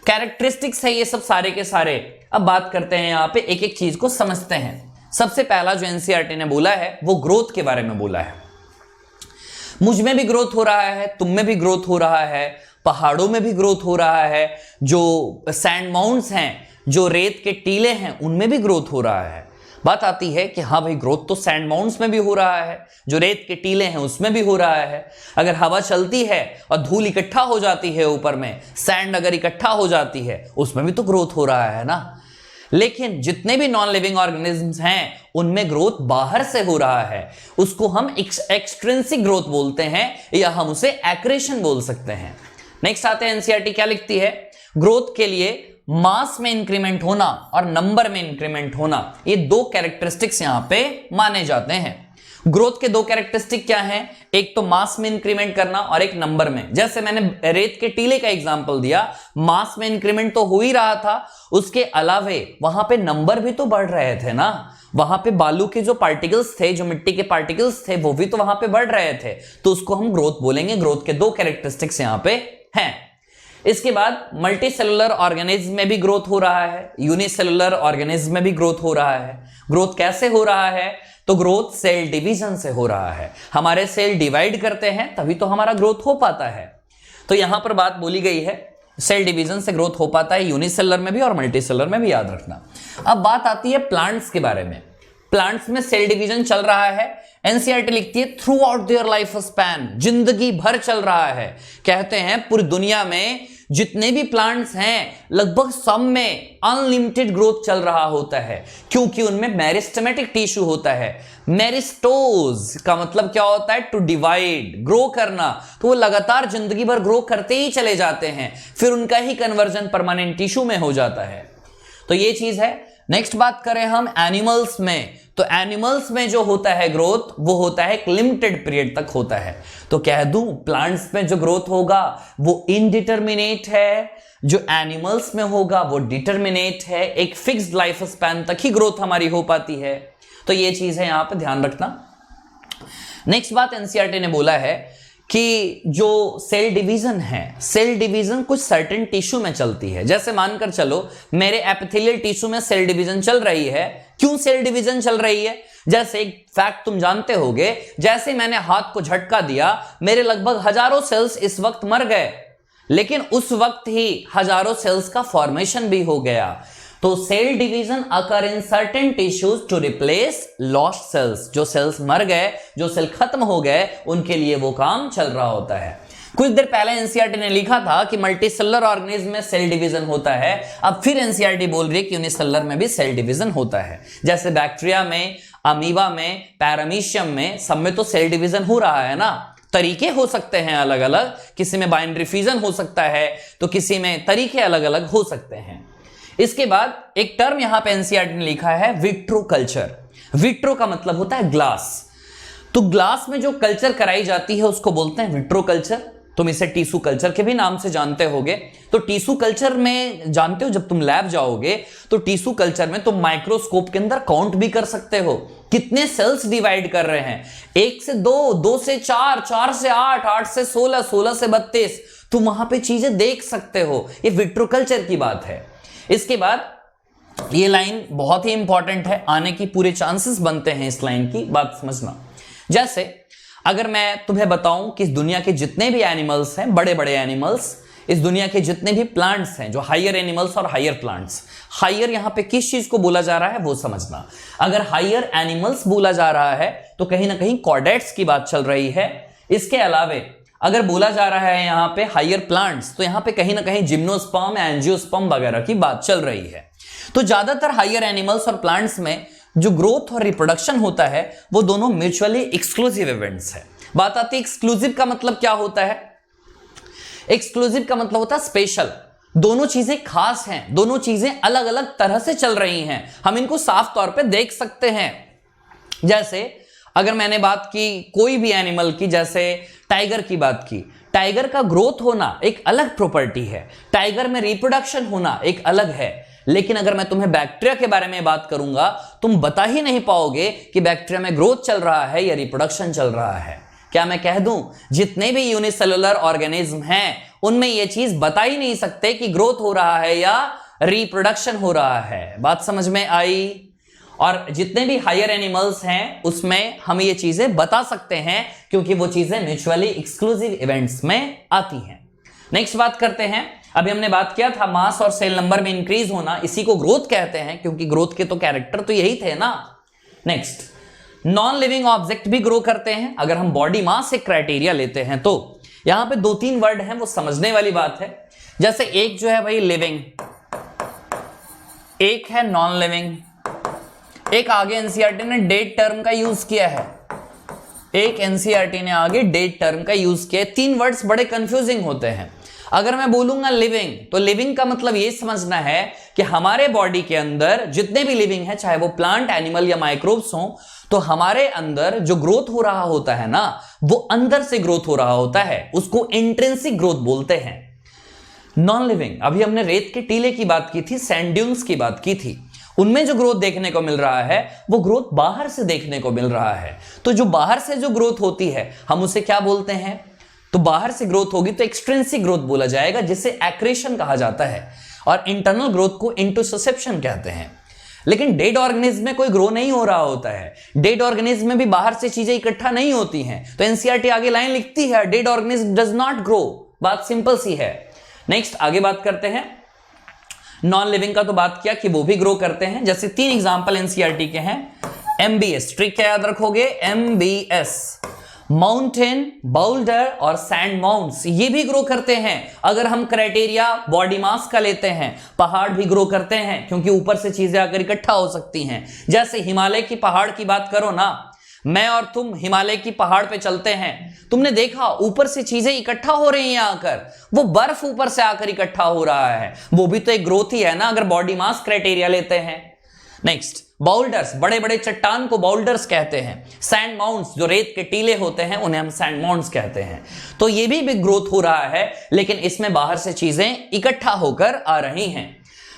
कैरेक्टरिस्टिक्स है ये सब सारे के सारे। अब बात करते हैं यहां पे एक एक चीज को समझते हैं। सबसे पहला जो एनसीईआरटी ने बोला है वो ग्रोथ के बारे में बोला है। मुझ में भी ग्रोथ हो रहा है, तुम में भी ग्रोथ हो रहा है, पहाड़ों में भी ग्रोथ हो रहा है, जो सैंड माउंट्स हैं, जो रेत के टीले हैं, उनमें भी ग्रोथ हो रहा है। बात आती है कि हाँ भाई ग्रोथ तो सैंड माउंट्स में भी हो रहा है, जो रेत के टीले हैं उसमें भी हो रहा है। अगर हवा चलती है और धूल इकट्ठा हो जाती है ऊपर में, सैंड अगर इकट्ठा हो जाती है, उसमें भी तो ग्रोथ हो रहा है ना। लेकिन जितने भी नॉन लिविंग ऑर्गेनिजम्स हैं उनमें ग्रोथ बाहर से हो रहा है, उसको हम एक्सट्रिंसिक ग्रोथ बोलते हैं या हम उसे एक्रेशन बोल सकते हैं। नेक्स्ट आते हैं एनसीईआरटी क्या लिखती है, ग्रोथ के लिए मास में इंक्रीमेंट होना और नंबर में इंक्रीमेंट होना, ये दो कैरेक्टरिस्टिक्स यहां पे माने जाते हैं। ग्रोथ के दो कैरेक्टरिस्टिक क्या हैं, एक तो मास में इंक्रीमेंट करना और एक नंबर में। जैसे मैंने रेत के टीले का एग्जांपल दिया, मास में इंक्रीमेंट तो हो ही रहा था, उसके अलावे वहां पे नंबर भी तो बढ़ रहे थे ना। वहां पे बालू के जो पार्टिकल्स थे, जो मिट्टी के पार्टिकल्स थे, वो भी तो वहां पे बढ़ रहे थे, तो उसको हम ग्रोथ बोलेंगे। ग्रोथ के दो कैरेक्टरिस्टिक्स यहां पे हैं। इसके बाद मल्टी सेलुलर ऑर्गेनिज्म में भी ग्रोथ हो रहा है, यूनिसेलुलर ऑर्गेनिज्म में भी ग्रोथ हो रहा है। ग्रोथ कैसे हो रहा है, तो ग्रोथ सेल डिवीजन से हो रहा है। हमारे सेल डिवाइड करते हैं तभी तो हमारा ग्रोथ हो पाता है। तो यहां पर बात बोली गई है सेल डिवीजन से ग्रोथ हो पाता है, यूनिसेलुलर में भी और मल्टी सेलुलर में भी, याद रखना। अब बात आती है प्लांट्स के बारे में। प्लांट्स में सेल डिवीजन चल रहा है, एनसीईआरटी लिखती है through out their life span, जिंदगी भर चल रहा है। कहते हैं पूरी दुनिया में जितने भी प्लांट्स हैं लगभग सब में अनलिमिटेड ग्रोथ चल रहा होता है, क्योंकि उनमें मेरिस्टेमेटिक टिश्यू होता है। मेरिस्टोज का मतलब क्या होता है, टू डिवाइड, ग्रो करना। तो वो लगातार जिंदगी भर ग्रो करते ही चले जाते हैं, फिर उनका ही कन्वर्जन परमानेंट टिश्यू में हो जाता है। तो ये चीज है। नेक्स्ट बात करें हम एनिमल्स में, तो एनिमल्स में जो होता है ग्रोथ वो होता है एक लिमिटेड पीरियड तक होता है। तो कह दूं प्लांट्स में जो ग्रोथ होगा वो इनडिटर्मिनेट है, जो एनिमल्स में होगा वो डिटर्मिनेट है, एक फिक्स्ड लाइफ स्पैन तक ही ग्रोथ हमारी हो पाती है। तो ये चीज है, यहां पे ध्यान रखना। नेक्स्ट बात एनसीईआरटी ने बोला है कि जो सेल डिवीजन है, सेल डिवीजन कुछ सर्टेन टिश्यू में चलती है। जैसे मानकर चलो मेरे एपिथेलियल टिश्यू में सेल डिवीजन चल रही है। क्यों सेल डिवीजन चल रही है, जैसे एक फैक्ट तुम जानते होगे, जैसे मैंने हाथ को झटका दिया मेरे लगभग हजारों सेल्स इस वक्त मर गए, लेकिन उस वक्त ही हजारों सेल्स का फॉर्मेशन भी हो गया। तो cell division occur in certain tissues to replace lost cells. जो सेल्स मर गए, जो सेल खत्म हो गए, उनके लिए वो काम चल रहा होता है। कुछ देर पहले एनसीईआरटी ने लिखा था कि मल्टीसेलुलर ऑर्गेनिज्म में सेल डिवीजन होता है, अब फिर एनसीईआरटी बोल रही है कि यूनिसेलुलर में भी सेल डिवीजन होता है। जैसे बैक्टीरिया में, अमीबा में, पैरामीशियम में, सब में तो सेल डिवीजन हो रहा है ना। तरीके हो सकते हैं अलग अलग, किसी में बाइनरी फ्यूजन हो सकता है, तो किसी में तरीके अलग अलग हो सकते हैं। इसके बाद एक टर्म यहां पे एनसीईआरटी ने लिखा है विट्रो कल्चर। विट्रो का मतलब होता है ग्लास। तो ग्लास में जो कल्चर कराई जाती है उसको बोलते हैं विट्रो कल्चर। तुम इसे टिश्यू कल्चर के भी नाम से जानते होगे। तो टिश्यू कल्चर में जानते हो, जब तुम लैब जाओगे तो टिश्यू कल्चर में तुम माइक्रोस्कोप के अंदर काउंट भी कर सकते हो कितने सेल्स डिवाइड कर रहे हैं, 1 से 2, 2 से 4, 4 से 8, 8 से 16, 16 से 32। तुम वहां पे चीजें देख सकते हो। ये विट्रो कल्चर की बात है। इसके बाद ये लाइन बहुत ही इंपॉर्टेंट है, आने की पूरे चांसेस बनते हैं इस लाइन की, बात समझना। जैसे अगर मैं तुम्हें बताऊं कि इस दुनिया के जितने भी एनिमल्स हैं, बड़े बड़े एनिमल्स, इस दुनिया के जितने भी प्लांट्स हैं, जो हायर एनिमल्स और हायर प्लांट्स, हायर यहां पे किस चीज को बोला जा रहा है वो समझना। अगर हायर एनिमल्स बोला जा रहा है तो कहीं ना कहीं कॉर्डेट्स की बात चल रही है। इसके अलावे अगर बोला जा रहा है यहां पे हायर प्लांट्स, तो यहां पे कहीं ना कहीं जिम्नोस्पर्म, एंजियोस्पर्म वगैरह की बात चल रही है। तो ज्यादातर हायर एनिमल्स और प्लांट्स में जो ग्रोथ और रिप्रोडक्शन होता है वो दोनों म्यूचुअली एक्सक्लूसिव इवेंट्स है। बात आती है एक्सक्लूसिव का मतलब क्या होता है। एक्सक्लूसिव का मतलब होता है स्पेशल। दोनों चीजें खास हैं, दोनों चीजें अलग अलग तरह से चल रही हैं, हम इनको साफ तौर पे देख सकते हैं। जैसे अगर मैंने बात की कोई भी एनिमल की, जैसे टाइगर की बात की, टाइगर का ग्रोथ होना एक अलग प्रॉपर्टी है, टाइगर में रिप्रोडक्शन होना एक अलग है। लेकिन अगर मैं तुम्हें बैक्टीरिया के बारे में बात करूंगा, तुम बता ही नहीं पाओगे कि बैक्टीरिया में ग्रोथ चल रहा है या रिप्रोडक्शन चल रहा है। क्या मैं कह दूं, जितने भी यूनिसेलुलर ऑर्गेनिज्म हैं उनमें यह चीज बता ही नहीं सकते कि ग्रोथ हो रहा है या रिप्रोडक्शन हो रहा है। बात समझ में आई? और जितने भी हायर एनिमल्स हैं उसमें हम ये चीजें बता सकते हैं क्योंकि वो चीजें म्यूचुअली एक्सक्लूसिव इवेंट्स में आती हैं। नेक्स्ट बात करते हैं। अभी हमने बात किया था मास और सेल नंबर में इंक्रीज होना, इसी को ग्रोथ कहते हैं क्योंकि ग्रोथ के तो कैरेक्टर तो यही थे ना। नेक्स्ट, नॉन लिविंग ऑब्जेक्ट भी ग्रो करते हैं। अगर हम बॉडी मास एक क्राइटेरिया लेते हैं तो यहां पे 2-3 वर्ड हैं, वो समझने वाली बात है। जैसे एक जो है भाई लिविंग, एक है नॉन लिविंग, एक आगे एनसीईआरटी ने डेड टर्म का यूज किया है, एक एनसीईआरटी ने आगे डेड टर्म का यूज किया है। 3 वर्ड्स बड़े कंफ्यूजिंग होते हैं। अगर मैं बोलूंगा लिविंग, तो लिविंग का मतलब यह समझना है कि हमारे बॉडी के अंदर जितने भी लिविंग है, चाहे वो प्लांट, एनिमल या माइक्रोब्स हो, तो हमारे अंदर जो ग्रोथ हो रहा होता है ना, वो अंदर से ग्रोथ हो रहा होता है, उसको इंट्रिंसिक ग्रोथ बोलते हैं। नॉन लिविंग, अभी हमने रेत के टीले की बात की थी, सैंड ड्यून्स की बात की थी, उनमें जो ग्रोथ देखने को मिल रहा है वो ग्रोथ बाहर से देखने को मिल रहा है। तो जो बाहर से जो ग्रोथ होती है हम उसे क्या बोलते हैं? तो बाहर से ग्रोथ होगी तो एक्सट्रिंसिक ग्रोथ बोला जाएगा, जिसे एक्रेशन कहा जाता है, और इंटरनल ग्रोथ को इंटरसेप्शन कहते हैं। लेकिन डेड ऑर्गेनिज्म में कोई ग्रो नहीं हो रहा होता है। डेड ऑर्गेनिज्म में भी बाहर से चीजें इकट्ठा नहीं होती हैं। तो एनसीईआरटी आगे लाइन लिखती है, dead organism does not grow. बात सिंपल सी है। नेक्स्ट आगे बात करते हैं। नॉन लिविंग का तो बात किया कि वो भी ग्रो करते हैं। जैसे 3 एग्जांपल एनसीईआरटी के हैं। एमबीएस, ट्रिक क्या याद रखोगे? एमबीएस, माउंटेन, बाउल्डर और सैंड माउंट्स, ये भी ग्रो करते हैं। अगर हम क्राइटेरिया बॉडी मास का लेते हैं, पहाड़ भी ग्रो करते हैं क्योंकि ऊपर से चीजें आकर इकट्ठा हो सकती हैं। जैसे हिमालय की पहाड़ की बात करो ना, मैं और तुम हिमालय की पहाड़ पे चलते हैं, तुमने देखा ऊपर से चीजें इकट्ठा हो रही हैं आकर, वो बर्फ ऊपर से आकर इकट्ठा हो रहा है, वो भी तो एक ग्रोथ ही है ना अगर बॉडी मास क्राइटेरिया लेते हैं। नेक्स्ट, बाउल्डर्स, बड़े बड़े चट्टान को बाउल्डर्स कहते हैं। सैंड माउंट्स, जो रेत के टीले होते हैं, उन्हें हम सैंड माउंट्स कहते हैं। तो ये भी बिग ग्रोथ हो रहा है, लेकिन इसमें बाहर से चीजें इकट्ठा होकर आ रही हैं।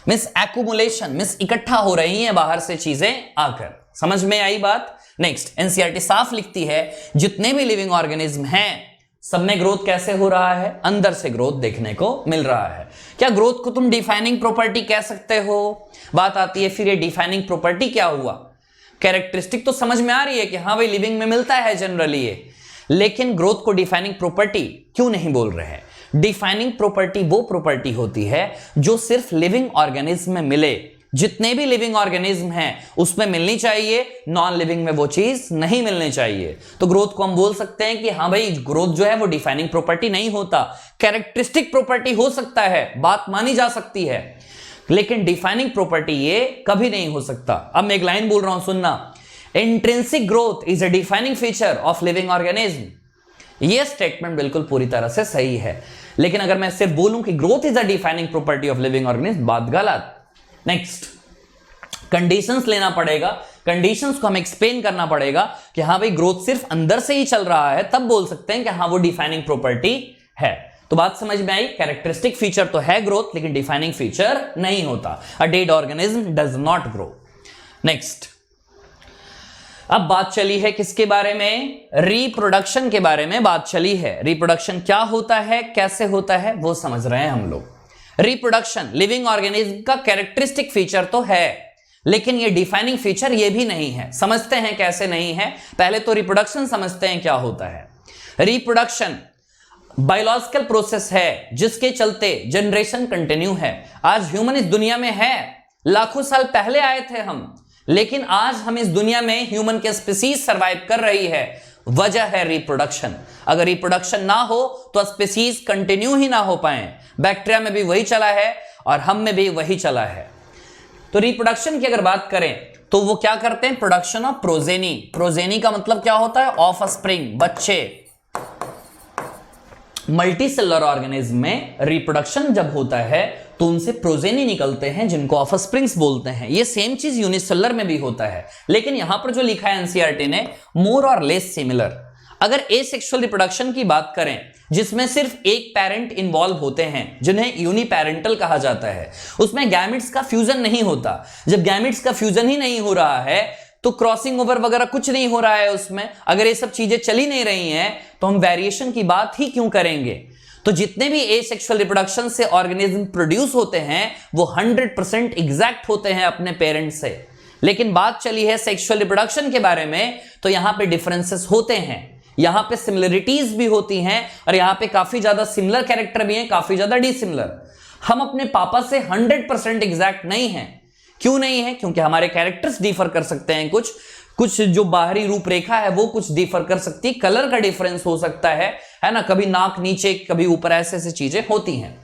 मिस एक्युमुलेशन, मिस इकट्ठा हो रही हैं बाहर से चीजें आकर। समझ में आई बात? नेक्स्ट, एनसीईआरटी साफ लिखती है जितने भी लिविंग ऑर्गेनिज्म हैं सब में ग्रोथ कैसे हो रहा है? अंदर से ग्रोथ देखने को मिल रहा है। क्या ग्रोथ को तुम डिफाइनिंग प्रॉपर्टी कह सकते हो? बात आती है फिर ये डिफाइनिंग प्रॉपर्टी क्या हुआ? कैरेक्टरिस्टिक तो समझ में आ रही है कि हाँ भाई लिविंग में मिलता है जनरली ये, लेकिन ग्रोथ को डिफाइनिंग प्रॉपर्टी क्यों नहीं बोल रहे हैं? डिफाइनिंग प्रॉपर्टी वो प्रॉपर्टी होती है जो सिर्फ लिविंग ऑर्गेनिज्म में मिले। जितने भी लिविंग ऑर्गेनिज्म हैं उसमें मिलनी चाहिए, नॉन लिविंग में वो चीज नहीं मिलनी चाहिए। तो ग्रोथ को हम बोल सकते हैं कि हाँ भाई ग्रोथ जो है वो डिफाइनिंग प्रॉपर्टी नहीं होता, कैरेक्टरिस्टिक प्रॉपर्टी हो सकता है, बात मानी जा सकती है, लेकिन डिफाइनिंग प्रॉपर्टी ये कभी नहीं हो सकता। अब मैं एक लाइन बोल रहा हूं, सुनना। Intrinsic growth is a defining feature of living organism. ये स्टेटमेंट बिल्कुल पूरी तरह से सही है, लेकिन अगर मैं सिर्फ बोलूं कि growth is a defining property of living organism, बात गलत। नेक्स्ट, कंडीशंस लेना पड़ेगा, कंडीशंस को हमें एक्सप्लेन करना पड़ेगा कि हाँ भाई ग्रोथ सिर्फ अंदर से ही चल रहा है, तब बोल सकते हैं कि हाँ वो डिफाइनिंग प्रॉपर्टी है। तो बात समझ में आई? कैरेक्टरिस्टिक फीचर तो है ग्रोथ, लेकिन डिफाइनिंग फीचर नहीं होता। A dead organism does not grow. Next, अब बात चली है किसके बारे में? रिप्रोडक्शन के बारे में बात चली है। रिप्रोडक्शन क्या होता है, कैसे होता है, वो समझ रहे हैं हम लोग। रिप्रोडक्शन लिविंग ऑर्गेनिज्म का कैरेक्टरिस्टिक फीचर तो है, लेकिन ये डिफाइनिंग फीचर ये भी नहीं है। समझते हैं कैसे नहीं है। पहले तो रिप्रोडक्शन समझते हैं क्या होता है। रिप्रोडक्शन बायोलॉजिकल प्रोसेस है जिसके चलते जनरेशन कंटिन्यू है। आज ह्यूमन इस दुनिया में है, लाखों साल पहले आए थे हम, लेकिन आज हम इस दुनिया में ह्यूमन के स्पीसीज सरवाइव कर रही है। वजह है रिप्रोडक्शन। अगर रिप्रोडक्शन ना हो तो स्पीसीज कंटिन्यू ही ना हो पाए। बैक्टीरिया में भी वही चला है और हम में भी वही चला है। तो रिप्रोडक्शन की अगर बात करें तो वो क्या करते हैं? Production of progeny. प्रोजेनी का मतलब क्या होता है? ऑफ स्प्रिंग, बच्चे। मल्टीसेलुलर ऑर्गेनिज्म में रिप्रोडक्शन जब होता है तो उनसे प्रोजेनी निकलते हैं जिनको ऑफस्प्रिंग्स बोलते हैं। ये सेम चीज यूनिसेलुलर में भी होता है, लेकिन यहां पर जो लिखा है एनसीईआरटी ने, मोर और लेस सिमिलर। अगर एसेक्सुअल रिप्रोडक्शन की बात करें जिसमें सिर्फ एक पेरेंट इन्वॉल्व होते हैं जिन्हें यूनिपेरेंटल कहा जाता है, उसमें गैमेट्स का फ्यूजन नहीं होता। जब गैमेट्स का फ्यूजन ही नहीं हो रहा है तो क्रॉसिंग ओवर वगैरह कुछ नहीं हो रहा है उसमें, अगर ये सब चीजें चली नहीं रही हैं तो हम वेरिएशन की बात ही क्यों करेंगे। तो जितने भी एसेक्सुअल रिप्रोडक्शन से ऑर्गेनिज्म प्रोड्यूस होते हैं वो 100% एग्जैक्ट होते हैं अपने पेरेंट से। लेकिन बात चली है सेक्सुअल रिप्रोडक्शन के बारे में तो यहां पे डिफरेंसेस होते हैं, यहां पे सिमिलरिटीज भी होती हैं और यहां पे काफी ज्यादा सिमिलर कैरेक्टर भी हैं, काफी ज्यादा डिसिमिलर। हम अपने पापा से 100% एग्जैक्ट नहीं हैं। क्यों नहीं है? क्योंकि हमारे कैरेक्टर्स डिफर कर सकते हैं, कुछ जो बाहरी रूपरेखा है वो कुछ डिफर कर सकती है, कलर का डिफरेंस हो सकता है ना, कभी नाक नीचे कभी ऊपर, ऐसे ऐसी चीजें होती हैं।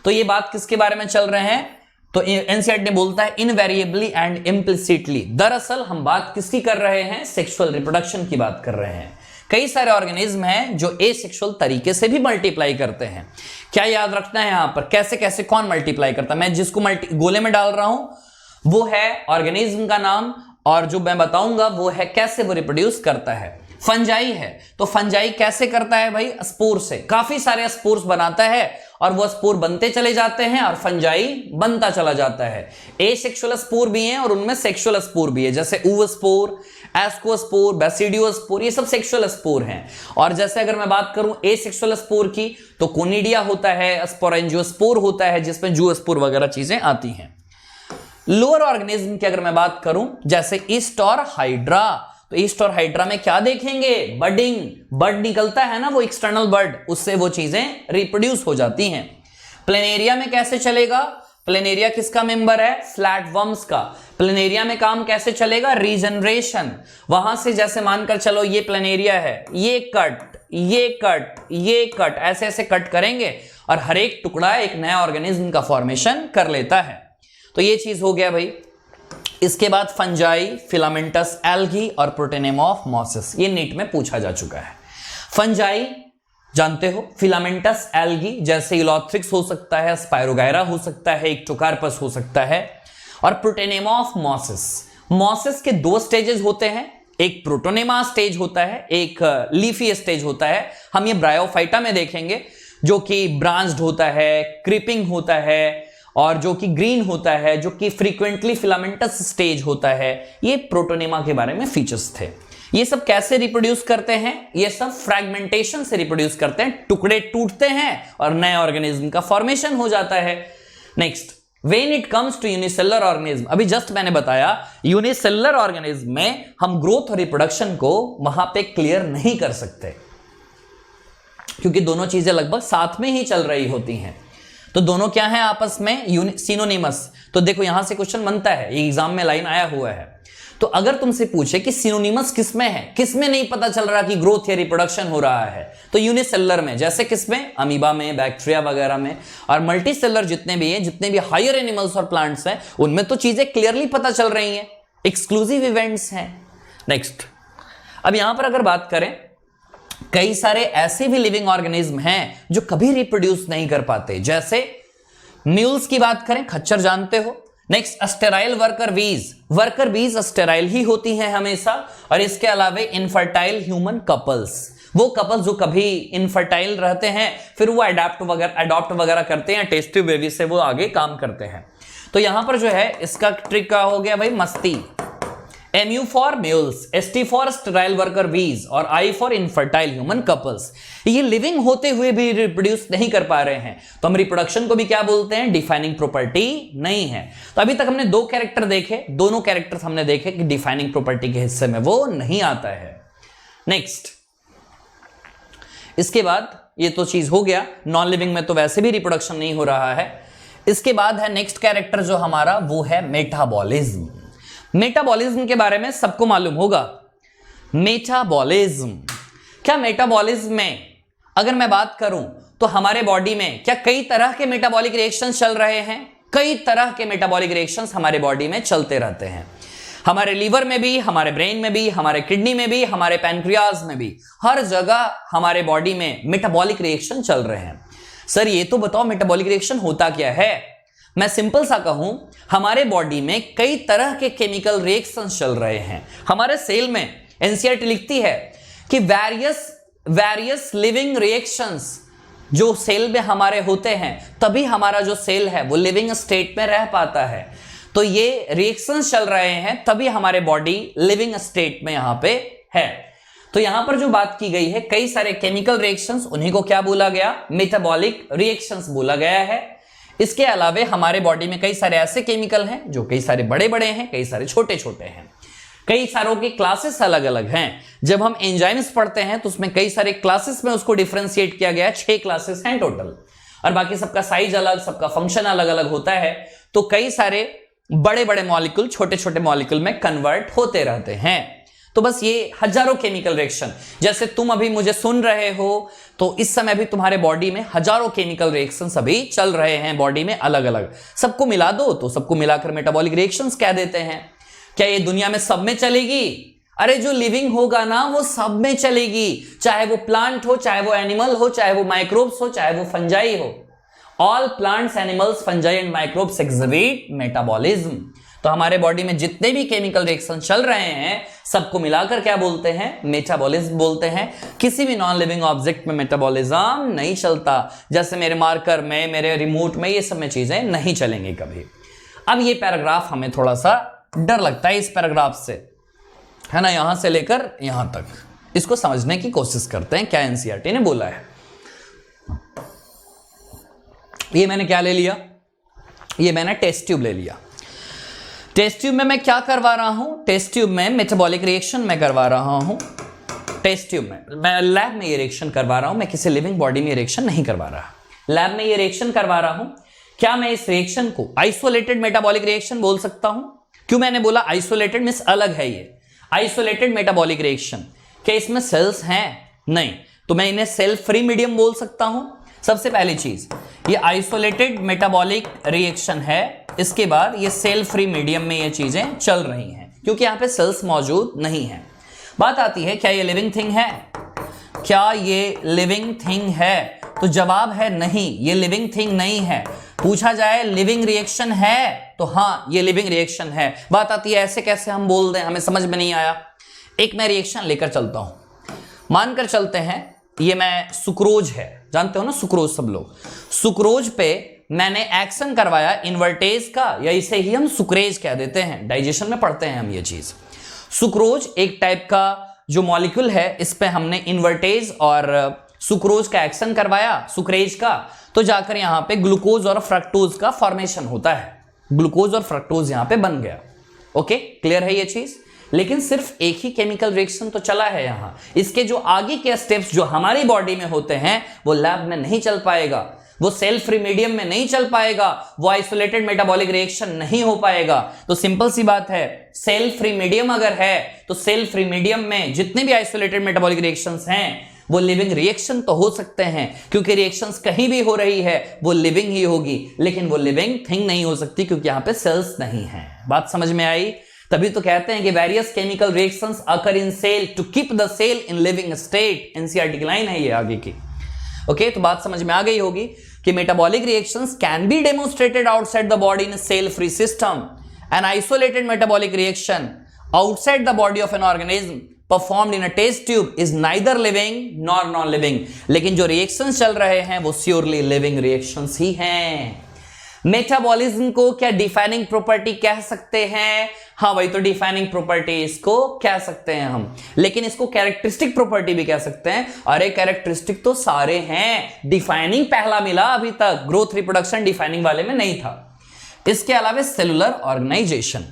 तो ये बात किसके बारे में चल रहे हैं? तो एनसीईआरटी ने बोलता है इनवेरिएबली एंड इम्प्लिसिटली। दरअसल हम बात किसकी कर रहे हैं? सेक्सुअल रिप्रोडक्शन की बात कर रहे हैं। कई सारे ऑर्गेनिज्म हैं जो एसेक्सुअल तरीके से भी मल्टीप्लाई करते हैं। क्या याद रखना है यहां पर? कैसे कैसे कौन मल्टीप्लाई करता है? मैं जिसको गोले में डाल रहा हूं वो है ऑर्गेनिज्म का नाम, और जो मैं बताऊंगा वो है कैसे वो रिप्रोड्यूस करता है। फंजाई है तो फंजाई कैसे करता है भाई? स्पोर से। काफी सारे स्पोर्स बनाता है और वो स्पोर बनते चले जाते हैं और फंजाई बनता चला जाता है। एसेक्सुअल स्पोर भी हैं और उनमें सेक्सुअल स्पोर भी है, जैसे ऊवस्पोर, एस्कोस्पोर, बेसिडियोस्पोर, ये सब सेक्सुअल स्पोर हैं। और जैसे अगर मैं बात करूं एसेक्सुअल स्पोर की तो कोनिडिया होता है, स्पोरेंजियोस्पोर होता है जिसमें जूस्पोर वगैरह चीजें आती हैं। लोअर ऑर्गेनिज्म की अगर मैं बात करूं जैसे ईस्ट और हाइड्रा, तो ईस्ट और हाइड्रा में क्या देखेंगे? बडिंग, बड निकलता है ना वो एक्सटर्नल बड, उससे वो चीजें रिप्रोड्यूस हो जाती हैं। प्लेनेरिया में कैसे चलेगा? प्लेनेरिया किसका मेंबर है? फ्लैटवर्म्स का। प्लेनेरिया में काम कैसे चलेगा? रीजनरेशन। वहां से जैसे मानकर चलो ये प्लेनेरिया है, ये कट, ये कट, ये कट, ऐसे ऐसे कट करेंगे और हर एक टुकड़ा एक नया ऑर्गेनिज्म का फॉर्मेशन कर लेता है। तो ये चीज हो गया भाई। इसके बाद फंजाई, फिलामेंटस एल्गी और प्रोटेनेमा ऑफ मॉसिस, ये नीट में पूछा जा चुका है। फंजाई जानते हो, फिलामेंटस एल्गी जैसे इलॉथ्रिक्स हो सकता है, स्पायरोगायरा हो सकता है, इक्टोकार्पस हो सकता है, और प्रोटेनेमा ऑफ मॉसिस। मॉसिस के दो स्टेजेस होते हैं, एक प्रोटोनेमा स्टेज होता है, एक लीफी स्टेज होता है। हम ये ब्रायोफाइटा में देखेंगे जो कि ब्रांच्ड होता है, क्रीपिंग होता है, और जो कि ग्रीन होता है, जो कि फ्रीक्वेंटली फिलामेंटस स्टेज होता है। ये प्रोटोनेमा के बारे में फीचर्स थे। ये सब कैसे रिप्रोड्यूस करते हैं? ये सब फ्रैगमेंटेशन से रिप्रोड्यूस करते हैं, टुकड़े टूटते हैं और नए ऑर्गेनिज्म का फॉर्मेशन हो जाता है। Next, when it comes to unicellular organism, अभी जस्ट मैंने बताया यूनिसेलुलर ऑर्गेनिज्म में हम ग्रोथ और रिप्रोडक्शन को वहां पे क्लियर नहीं कर सकते क्योंकि दोनों चीजें लगभग साथ में ही चल रही होती हैं। तो दोनों क्या है आपस में? सिनोनिमस। तो देखो यहां से क्वेश्चन बनता है, ये एग्जाम में लाइन आया हुआ है। तो अगर तुमसे पूछे कि सिनोनिमस किसमें है, किसमें नहीं पता चल रहा कि ग्रोथ या रिप्रोडक्शन हो रहा है, तो यूनिसेलुलर में, जैसे किसमें? अमीबा में, बैक्टीरिया वगैरह में। और मल्टीसेलुलर जितने भी हैं, जितने भी हायर एनिमल्स और प्लांट्स हैं, उनमें तो चीजें क्लियरली पता चल रही हैं, एक्सक्लूसिव इवेंट्स हैं। नेक्स्ट, अब यहां पर अगर बात करें, कई सारे ऐसे भी लिविंग ऑर्गेनिज्म हैं जो कभी रिप्रोड्यूस नहीं कर पाते, जैसे म्यूल्स की बात करें, खच्चर जानते हो। Next, sterile worker bees. Worker bees sterile ही होती हैं हमेशा। और इसके अलावा इनफर्टाइल ह्यूमन कपल्स, वो कपल्स जो कभी इनफर्टाइल रहते हैं फिर वो अडॉप्ट वगैरह करते हैं, टेस्टिव बेबी से वो आगे काम करते हैं। तो यहां पर जो है इसका ट्रिक का हो गया भाई मस्ती। MU for mules, ST for sterile worker बीज और I for infertile human couples. ये लिविंग होते हुए भी रिप्रोड्यूस नहीं कर पा रहे हैं, तो हम रिप्रोडक्शन को भी क्या बोलते हैं? डिफाइनिंग प्रॉपर्टी नहीं है। तो अभी तक हमने दो कैरेक्टर देखे, दोनों कैरेक्टर्स हमने देखे कि डिफाइनिंग प्रॉपर्टी के हिस्से में वो नहीं आता है। नेक्स्ट, इसके बाद ये तो चीज हो गया, नॉन लिविंग में तो वैसे भी रिप्रोडक्शन नहीं हो रहा है। इसके बाद है नेक्स्ट कैरेक्टर जो हमारा, वो है मेटाबॉलिज्म। मेटाबॉलिज्म के बारे में सबको मालूम होगा। मेटाबॉलिज्म क्या? मेटाबॉलिज्म में अगर मैं बात करूं तो हमारे बॉडी में क्या कई तरह के मेटाबॉलिक रिएक्शंस चल रहे हैं? कई तरह के मेटाबॉलिक रिएक्शंस हमारे बॉडी में चलते रहते हैं। हमारे लीवर में भी, हमारे ब्रेन में भी, हमारे किडनी में भी, हमारे पैनक्रियाज में भी, हर जगह हमारे बॉडी में मेटाबॉलिक रिएक्शन चल रहे हैं। सर ये तो बताओ मेटाबॉलिक रिएक्शन होता क्या है? मैं सिंपल सा कहूं, हमारे बॉडी में कई तरह के केमिकल रिएक्शंस चल रहे हैं। हमारे सेल में एनसीईआरटी लिखती है कि वेरियस लिविंग रिएक्शंस जो सेल में हमारे होते हैं, तभी हमारा जो सेल है वो लिविंग स्टेट में रह पाता है। तो ये रिएक्शंस चल रहे हैं तभी हमारे बॉडी लिविंग स्टेट में यहां पे है। तो यहां पर जो बात की गई है, कई सारे केमिकल रिएक्शंस, उन्हीं को क्या बोला गया? मेटाबॉलिक रिएक्शंस बोला गया है। इसके अलावे हमारे बॉडी में कई सारे ऐसे केमिकल हैं जो कई सारे बड़े बड़े हैं, कई सारे छोटे छोटे हैं, कई सारों की क्लासेस अलग अलग हैं। जब हम एंजाइम्स पढ़ते हैं तो उसमें कई सारे क्लासेस में उसको डिफरेंशिएट किया गया है, 6 क्लासेस हैं टोटल, और बाकी सबका साइज अलग, सबका फंक्शन अलग अलग होता है। तो कई सारे बड़े बड़े मॉलिक्यूल छोटे छोटे मॉलिक्यूल में कन्वर्ट होते रहते हैं। तो बस ये हजारों केमिकल रिएक्शन, जैसे तुम अभी मुझे सुन रहे हो तो इस समय भी तुम्हारे बॉडी में हजारों केमिकल रिएक्शंस अभी चल रहे हैं बॉडी में अलग अलग। सबको मिला दो तो सबको मिलाकर मेटाबॉलिक रिएक्शंस कह देते हैं। क्या ये दुनिया में सब में चलेगी? अरे जो लिविंग होगा ना वो सब में चलेगी, चाहे वो प्लांट हो, चाहे वो एनिमल हो, चाहे वो माइक्रोब्स हो, चाहे वो फंजाई हो। All plants, animals, fungi and microbes exhibit metabolism. तो हमारे बॉडी में जितने भी केमिकल रिएक्शन चल रहे हैं सबको मिलाकर क्या बोलते हैं? मेटाबॉलिज्म बोलते हैं। किसी भी नॉन लिविंग ऑब्जेक्ट में मेटाबॉलिज्म नहीं चलता, जैसे मेरे मार्कर में, मेरे रिमोट में, ये सब में चीजें नहीं चलेंगी कभी। अब ये पैराग्राफ हमें थोड़ा सा डर लगता है इस पैराग्राफ से, है ना, यहां से लेकर यहां तक। इसको समझने की कोशिश करते हैं क्या एनसीईआरटी ने बोला है। ये मैंने क्या ले लिया? ये मैंने टेस्ट ट्यूब ले लिया। टेस्ट ट्यूब में मैं क्या करवा रहा हूं? टेस्ट ट्यूब में मेटाबॉलिक रिएक्शन मैं करवा रहा हूं। टेस्ट ट्यूब में मैं लैब में ये रिएक्शन करवा रहा हूं, मैं किसी लिविंग बॉडी में रिएक्शन नहीं करवा रहा, लैब में ये रिएक्शन करवा रहा हूं। क्या मैं इस रिएक्शन को आइसोलेटेड मेटाबॉलिक रिएक्शन बोल सकता हूं? क्यों मैंने बोला आइसोलेटेड? मींस अलग है ये आइसोलेटेड मेटाबॉलिक रिएक्शन। क्या इसमें सेल्स हैं? नहीं, तो मैं इन्हें सेल फ्री मीडियम बोल सकता हूं। सबसे पहली चीज, ये आइसोलेटेड मेटाबॉलिक रिएक्शन है, इसके बाद ये सेल फ्री मीडियम में ये चीजें चल रही हैं क्योंकि यहां पे सेल्स मौजूद नहीं है। बात आती है क्या ये लिविंग थिंग है? क्या ये लिविंग थिंग है? तो जवाब है नहीं, ये लिविंग थिंग नहीं है। पूछा जाए लिविंग रिएक्शन है तो हाँ ये लिविंग रिएक्शन है। बात आती है ऐसे कैसे हम बोल दें, हमें समझ में नहीं आया। एक मैं रिएक्शन लेकर चलता हूं, मानकर चलते हैं ये मैं सुक्रोज है, जानते हो ना सुक्रोज सब लोग। सुक्रोज पे मैंने एक्शन करवाया इन्वर्टेज का, या इसे ही हम सुक्रेज कह देते हैं, डाइजेशन में पढ़ते हैं हम ये चीज। सुक्रोज एक टाइप का जो मॉलिक्यूल है, इस पे हमने इन्वर्टेज और सुक्रोज का एक्शन करवाया, सुक्रेज का, तो जाकर यहां पे ग्लूकोज और फ्रक्टोज का फॉर्मेशन होता है। ग्लूकोज और फ्रक्टोज यहां पे बन गया। ओके, क्लियर है ये चीज? लेकिन सिर्फ एक ही केमिकल रिएक्शन तो चला है यहां, इसके जो आगे के स्टेप्स जो हमारी बॉडी में होते हैं वो लैब में नहीं चल पाएगा, वो सेल फ्री मीडियम में नहीं चल पाएगा, वो आइसोलेटेड मेटाबॉलिक रिएक्शन नहीं हो पाएगा। तो सिंपल सी बात है, सेल फ्री मीडियम अगर है तो सेल फ्री मीडियम में जितने भी आइसोलेटेड मेटाबॉलिक रिएक्शंस हैं वो लिविंग रिएक्शन तो हो सकते हैं, क्योंकि रिएक्शंस कहीं भी हो रही है वो लिविंग ही होगी, लेकिन वो लिविंग थिंग नहीं हो सकती क्योंकि यहां पे सेल्स नहीं है। बात समझ में आई? तभी तो कहते हैं कि various chemical reactions occur in cell to keep the cell in living state. NCERT की लाइन है ये आगे की। ओके, तो बात समझ में आ गई होगी कि metabolic reactions can be demonstrated outside the body in cell free system. An isolated metabolic reaction outside the body of an organism performed in a test tube is neither living nor non living. लेकिन जो reactions चल रहे हैं वो surely living reactions ही हैं। Metabolism को क्या defining property कह सकते हैं? हाँ भाई, तो डिफाइनिंग प्रॉपर्टी इसको कह सकते हैं हम, लेकिन इसको कैरेक्टरिस्टिक प्रॉपर्टी भी कह सकते हैं। अरे कैरेक्टरिस्टिक तो सारे हैं, डिफाइनिंग पहला मिला अभी तक, ग्रोथ रिप्रोडक्शन डिफाइनिंग वाले में नहीं था। इसके अलावा सेलुलर ऑर्गेनाइजेशन,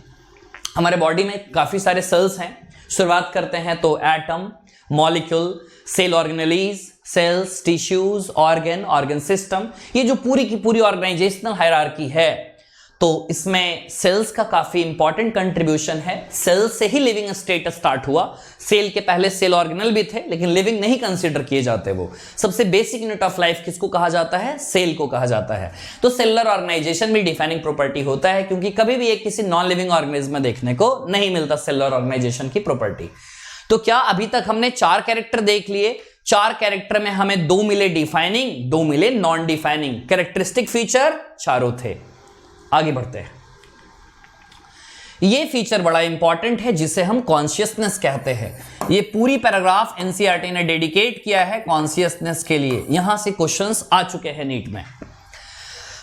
हमारे बॉडी में काफी सारे सेल्स हैं। शुरुआत करते हैं तो atom, molecule, cell organelles, cells, tissues, organ, organ system, ये जो पूरी की पूरी ऑर्गेनाइजेशनल हायरार्की है, तो इसमें सेल्स का काफी इंपॉर्टेंट कंट्रीब्यूशन है। सेल से ही लिविंग स्टेटस स्टार्ट हुआ। सेल के पहले सेल ऑर्गेनल भी थे, लेकिन लिविंग नहीं कंसीडर किए जाते। वो सबसे बेसिक यूनिट ऑफ लाइफ किसको कहा जाता है? सेल को कहा जाता है। तो सेलुलर ऑर्गेनाइजेशन भी डिफाइनिंग प्रॉपर्टी होता है, क्योंकि कभी भी एक किसी नॉन लिविंग ऑर्गेनिज्म में देखने को नहीं मिलता सेलुलर ऑर्गेनाइजेशन की प्रॉपर्टी। तो क्या अभी तक हमने 4 कैरेक्टर देख लिए? 4 कैरेक्टर में हमें 2 मिले डिफाइनिंग, 2 मिले नॉन डिफाइनिंग। कैरेक्टरिस्टिक फीचर चारों थे। आगे बढ़ते हैं। ये फीचर बड़ा इंपॉर्टेंट है जिसे हम कॉन्शियसनेस कहते हैं। ये पूरी पैराग्राफ एनसीईआरटी ने डेडिकेट किया है कॉन्शियसनेस के लिए। यहां से क्वेश्चंस आ चुके हैं नीट में।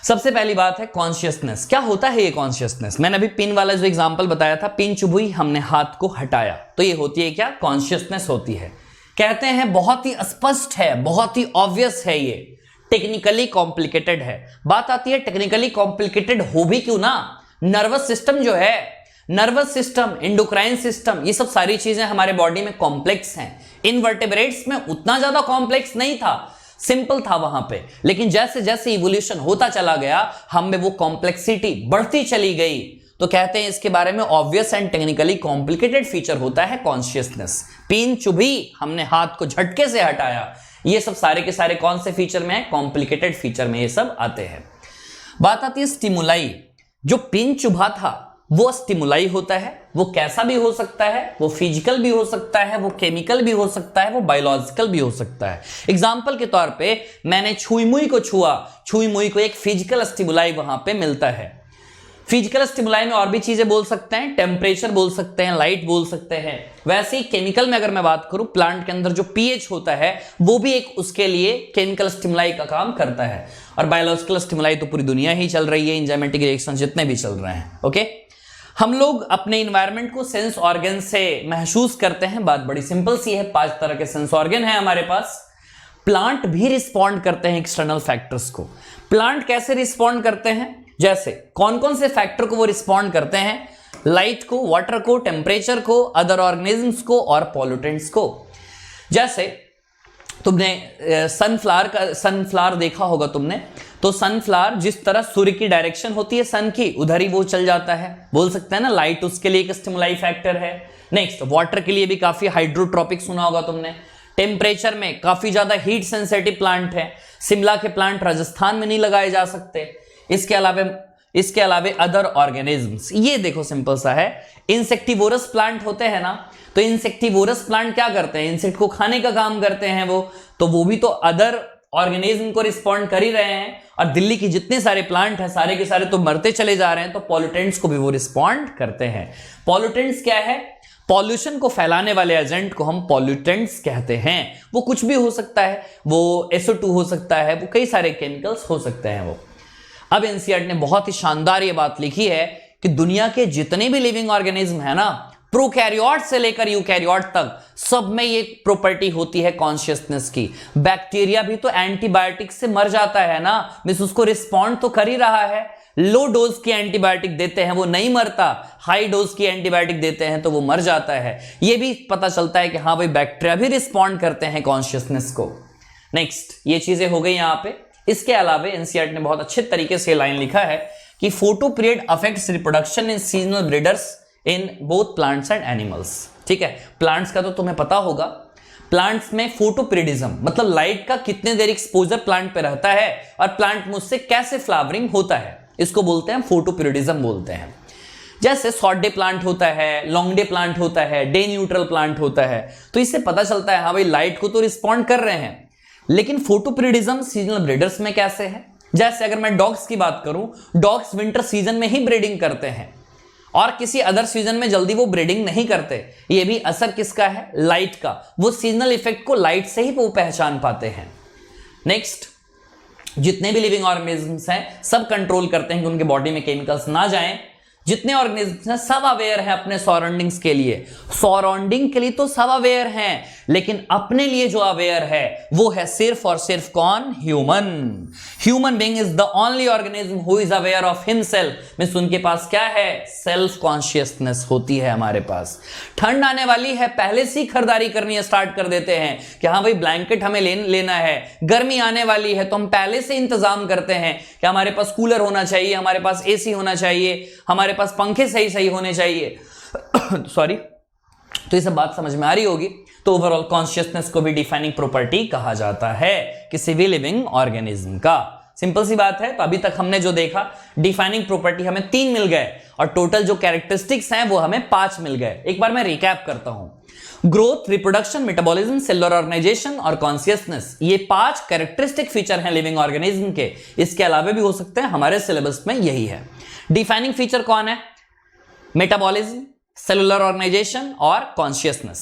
सबसे पहली बात है कॉन्शियसनेस। क्या होता है ये कॉन्शियसनेस? मैंने अभी पिन वाला जो एग्जांपल बताया था, पिन चुभुई, हमने हाथ को हटाया, तो ये होती है क्या? कॉन्शियसनेस होती है। कहते हैं बहुत ही स्पष्ट है, बहुत ही ऑब्वियस है, ये टेक्निकली कॉम्प्लिकेटेड है। बात आती है टेक्निकली कॉम्प्लिकेटेड हो भी क्यों ना, नर्वस सिस्टम जो है, नर्वस सिस्टम, इंडोक्राइन सिस्टम, ये सब सारी चीजें हमारे बॉडी में कॉम्प्लेक्स हैं। इनवर्टेब्रेट्स में उतना ज्यादा कॉम्प्लेक्स नहीं था, सिंपल था वहां पे, लेकिन जैसे जैसे इवोल्यूशन होता चला गया हम में वो कॉम्प्लेक्सिटी बढ़ती चली गई। तो कहते हैं इसके बारे में obvious and technically complicated feature होता है कॉन्शियसनेस। पिन चुभी, हमने हाथ को झटके से हटाया, ये सब सारे के सारे कौन से फीचर में है? कॉम्प्लिकेटेड फीचर में ये सब आते हैं। बात आती है स्टिमुलाई। जो पिन चुभा था वो स्टिमुलाई होता है। वो कैसा भी हो सकता है, वो फिजिकल भी हो सकता है, वो केमिकल भी हो सकता है, वो बायोलॉजिकल भी हो सकता है। एग्जाम्पल के तौर पे मैंने छुई मुई को छुआ, छुई मुई को एक फिजिकल स्टिमुलाई वहां पे मिलता है। फिजिकल स्टिमुलाई में और भी चीजें बोल सकते हैं, टेम्परेचर बोल सकते हैं, लाइट बोल सकते हैं। वैसे ही केमिकल में अगर मैं बात करूं, प्लांट के अंदर जो पीएच होता है वो भी एक उसके लिए केमिकल स्टिमुलाई का काम करता है। और बायोलॉजिकल स्टिमुलाई तो पूरी दुनिया ही चल रही है, एंजाइमेटिक रिएक्शन जितने भी चल रहे हैं। ओके, हम लोग अपने इन्वायरमेंट को सेंस ऑर्गन से महसूस करते हैं। बात बड़ी सिंपल सी है, 5 तरह के सेंस ऑर्गन है हमारे पास। प्लांट भी रिस्पॉन्ड करते हैं एक्सटर्नल फैक्टर्स को। प्लांट कैसे रिस्पॉन्ड करते हैं? जैसे कौन कौन से फैक्टर को वो रिस्पॉन्ड करते हैं? लाइट को, वाटर को, टेम्परेचर को, अदर ऑर्गेनिजम्स को और पॉल्यूटेंट्स को। जैसे तुमने सनफ्लावर देखा होगा तुमने, तो सनफ्लावर जिस तरह सूर्य की डायरेक्शन होती है सन की, उधर ही वो चल जाता है। बोल सकते हैं ना, लाइट उसके लिए एक स्टिमुलाई फैक्टर है। नेक्स्ट, वाटर के लिए भी काफी हाइड्रोट्रॉपिक सुना होगा तुमने। टेम्परेचर में काफी ज्यादा हीट सेंसिटिव प्लांट है। शिमला के प्लांट राजस्थान में नहीं लगाए जा सकते। इसके अलावे अदर ऑर्गेनिजम्स, ये देखो सिंपल सा है, इंसेक्टिवोरस प्लांट होते हैं ना, तो इंसेक्टिवोरस प्लांट क्या करते हैं? इंसेक्ट को खाने का काम करते हैं वो, तो वो भी तो अदर ऑर्गेनिज्म को रिस्पॉन्ड कर ही रहे हैं। और दिल्ली की जितने सारे प्लांट हैं सारे के सारे तो मरते चले जा रहे हैं, तो पॉल्यूटेंट्स को भी वो रिस्पॉन्ड करते हैं। पॉल्यूटेंट्स क्या है? पॉल्यूशन को फैलाने वाले एजेंट को हम पॉल्यूटेंट्स कहते हैं। वो कुछ भी हो सकता है, वो SO2 हो सकता है, वो कई सारे केमिकल्स हो सकते हैं वो। अब एनसीईआरटी ने बहुत ही शानदार ये बात लिखी है कि दुनिया के जितने भी लिविंग ऑर्गेनिज्म है ना, प्रोकैरियोट से लेकर यूकैरियोट तक, सब में ये प्रॉपर्टी होती है कॉन्शियसनेस की। बैक्टीरिया भी तो एंटीबायोटिक से मर जाता है ना, मींस उसको रिस्पॉन्ड तो कर ही रहा है। लो डोज की एंटीबायोटिक देते हैं वो नहीं मरता, हाई डोज की एंटीबायोटिक देते हैं तो वो मर जाता है। ये भी पता चलता है कि हाँ भाई, बैक्टीरिया भी रिस्पॉन्ड करते हैं कॉन्शियसनेस को। नेक्स्ट, ये चीजें हो गई यहां पे। इसके अलावा एनसीईआरटी ने बहुत अच्छे तरीके से लाइन लिखा है कि photo period affects reproduction in seasonal breeders in both plants and animals. ठीक है, प्लांट्स का तो तुम्हें पता होगा, प्लांट्स में फोटोपीरियडिज्म मतलब लाइट का कितने देर एक्सपोजर प्लांट पे रहता है और प्लांट में उससे कैसे फ्लावरिंग होता है, इसको बोलते हैं फोटोपीरियडिज्म बोलते हैं। जैसे शॉर्ट डे प्लांट होता है, लॉन्ग डे प्लांट होता है, डे न्यूट्रल प्लांट होता है, तो इससे पता चलता है हाँ भाई लाइट को तो रिस्पॉन्ड कर रहे हैं। लेकिन फोटोपीरियडिज्म सीजनल ब्रीडर्स में कैसे है? जैसे अगर मैं डॉग्स की बात करूं, डॉग्स विंटर सीजन में ही ब्रीडिंग करते हैं और किसी अदर सीजन में जल्दी वो ब्रीडिंग नहीं करते। ये भी असर किसका है? लाइट का। वो सीजनल इफेक्ट को लाइट से ही वो पहचान पाते हैं। नेक्स्ट, जितने भी लिविंग ऑर्गेनिजम्स हैं सब कंट्रोल करते हैं कि उनके बॉडी में केमिकल्स ना जाएं। जितने ऑर्गेनिजम्स हैं सब अवेयर हैं अपने सराउंडिंग्स के लिए। सराउंडिंग के लिए तो सब अवेयर हैं, लेकिन अपने लिए जो अवेयर है वो है सिर्फ और सिर्फ कौन? Human. Human being is the only organism who is aware of himself. Means उनके पास क्या है? सेल्फ कॉन्शियसनेस होती है हमारे पास। ठंड आने वाली है, पहले से ही खरीदारी करनी स्टार्ट कर देते हैं कि हाँ भाई ब्लैंकेट हमें लेना है। गर्मी आने वाली है तो हम पहले से इंतजाम करते हैं कि हमारे पास कूलर होना चाहिए, हमारे पास एसी होना चाहिए, हमारे पास पंखे सही सही होने चाहिए। सॉरी, तो ये सब बात समझ में आ रही होगी। तो ओवरऑल कॉन्शियसनेस को भी डिफाइनिंग प्रॉपर्टी कहा जाता है किसी भी लिविंग ऑर्गेनिज्म का। सिंपल सी बात है। तो अभी तक हमने जो देखा, डिफाइनिंग प्रॉपर्टी हमें 3 मिल गए और टोटल जो कैरेक्टरिस्टिक्स हैं वो हमें 5 मिल गए। एक बार मैं रिकैप करता हूं। Growth, reproduction, metabolism, cellular organisation और कॉन्शियसनेस, ये 5 कैरेक्टरिस्टिक फीचर हैं लिविंग ऑर्गेनिज्म के। इसके अलावा भी हो सकते हैं, हमारे सिलेबस में यही है। डिफाइनिंग फीचर कौन है? मेटाबॉलिज्म, सेलुलर ऑर्गेनाइजेशन और कॉन्शियसनेस।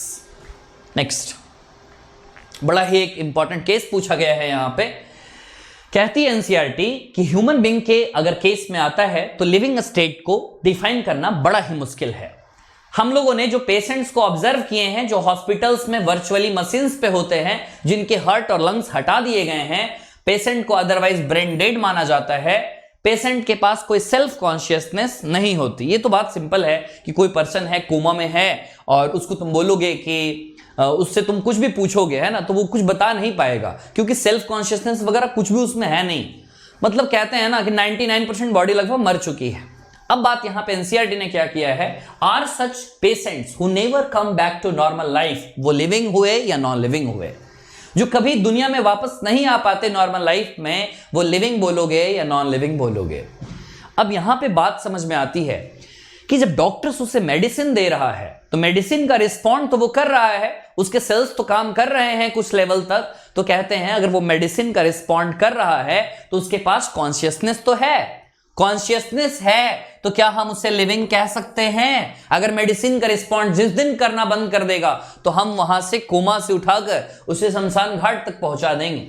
नेक्स्ट, बड़ा ही एक इंपॉर्टेंट केस पूछा गया है यहां पे। कहती है एनसीईआरटी कि ह्यूमन बीइंग के अगर केस में आता है तो लिविंग स्टेट को डिफाइन करना बड़ा ही मुश्किल है। हम लोगों ने जो पेशेंट्स को ऑब्जर्व किए हैं जो हॉस्पिटल्स में वर्चुअली मशीन्स पे होते हैं, जिनके हार्ट और लंग्स हटा दिए गए हैं, पेशेंट को अदरवाइज ब्रेन डेड माना जाता है, पेशेंट के पास कोई सेल्फ कॉन्शियसनेस नहीं होती। ये तो बात सिंपल है कि कोई पर्सन है, कोमा में है, और उसको तुम बोलोगे कि उससे तुम कुछ भी पूछोगे, है ना, तो वो कुछ बता नहीं पाएगा, क्योंकि सेल्फ कॉन्शियसनेस वगैरह कुछ भी उसमें है नहीं। मतलब कहते हैं ना कि 99% बॉडी लगभग मर चुकी है। अब बात यहां पे एनसीईआरटी ने क्या किया है, are such patients who never come back to normal life, वो लिविंग हुए या नॉन लिविंग हुए, जो कभी दुनिया में वापस नहीं आ पाते नॉर्मल लाइफ में, वो लिविंग बोलोगे या नॉन लिविंग बोलोगे। अब यहां पे बात समझ में आती है कि जब डॉक्टर्स उसे मेडिसिन दे रहा है तो मेडिसिन का रिस्पॉन्ड तो वो कर रहा है, उसके सेल्स तो काम कर रहे हैं कुछ लेवल तक, तो कहते हैं अगर वो मेडिसिन का रिस्पॉन्ड कर रहा है तो उसके पास कॉन्शियसनेस तो है। कॉन्शियसनेस है तो क्या हम उसे लिविंग कह सकते हैं? अगर मेडिसिन का रिस्पॉन्ड जिस दिन करना बंद कर देगा तो हम वहां से कोमा से उठाकर उसे शमशान घाट तक पहुंचा देंगे।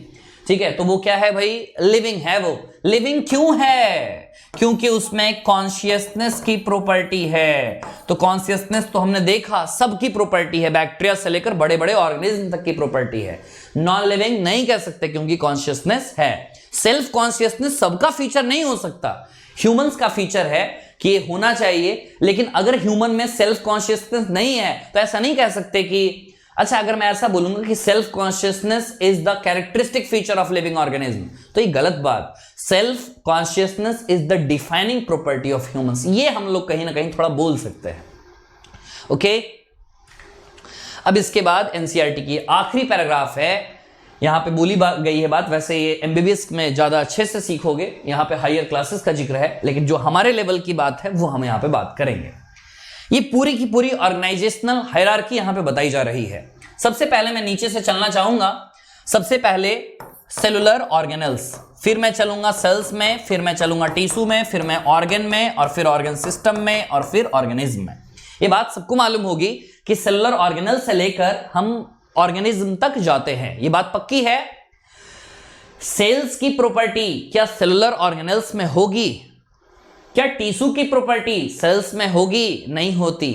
ठीक है, तो वो क्या है भाई? लिविंग है। वो लिविंग क्यों है? क्योंकि उसमें कॉन्शियसनेस की प्रॉपर्टी है। तो कॉन्शियसनेस तो हमने देखा सबकी प्रॉपर्टी है, बैक्टीरिया से लेकर बड़े बड़े ऑर्गेनिज्म तक की प्रॉपर्टी है। नॉन लिविंग नहीं कह सकते क्योंकि कॉन्शियसनेस है। सेल्फ कॉन्शियसनेस सबका फीचर नहीं हो सकता, ह्यूमंस का फीचर है कि ये होना चाहिए। लेकिन अगर ह्यूमन में सेल्फ कॉन्शियसनेस नहीं है तो ऐसा नहीं कह सकते कि अच्छा, अगर मैं ऐसा बोलूंगा कि self consciousness is the characteristic feature of living organism, तो ये गलत बात। Self consciousness is the defining property of humans, ये हम लोग कहीं ना कहीं थोड़ा बोल सकते हैं। ओके, अब इसके बाद एनसीईआरटी की आखिरी पैराग्राफ है, यहां पे बोली गई है बात। वैसे ये एमबीबीएस में ज्यादा अच्छे से सीखोगे, यहां पे हायर क्लासेस का जिक्र है, लेकिन जो हमारे लेवल की बात है वो हम यहां पे बात करेंगे। ये पूरी की पूरी ऑर्गेनाइजेशनल हायरार्की यहां पे बताई जा रही है। सबसे पहले मैं नीचे से चलना चाहूंगा। सबसे पहले सेलुलर ऑर्गेनल्स, फिर मैं चलूंगा सेल्स में, फिर मैं चलूंगा टिश्यू में, फिर मैं ऑर्गन में, और फिर ऑर्गन सिस्टम में, और फिर ऑर्गेनिज्म में। ये बात सबको मालूम होगी कि सेलुलर ऑर्गेनल से लेकर हम ऑर्गेनिज्म तक जाते हैं, ये बात पक्की है। सेल्स की प्रॉपर्टी क्या सेलुलर ऑर्गेनल्स में होगी? क्या टिश्यू की प्रॉपर्टी सेल्स में होगी? नहीं होती।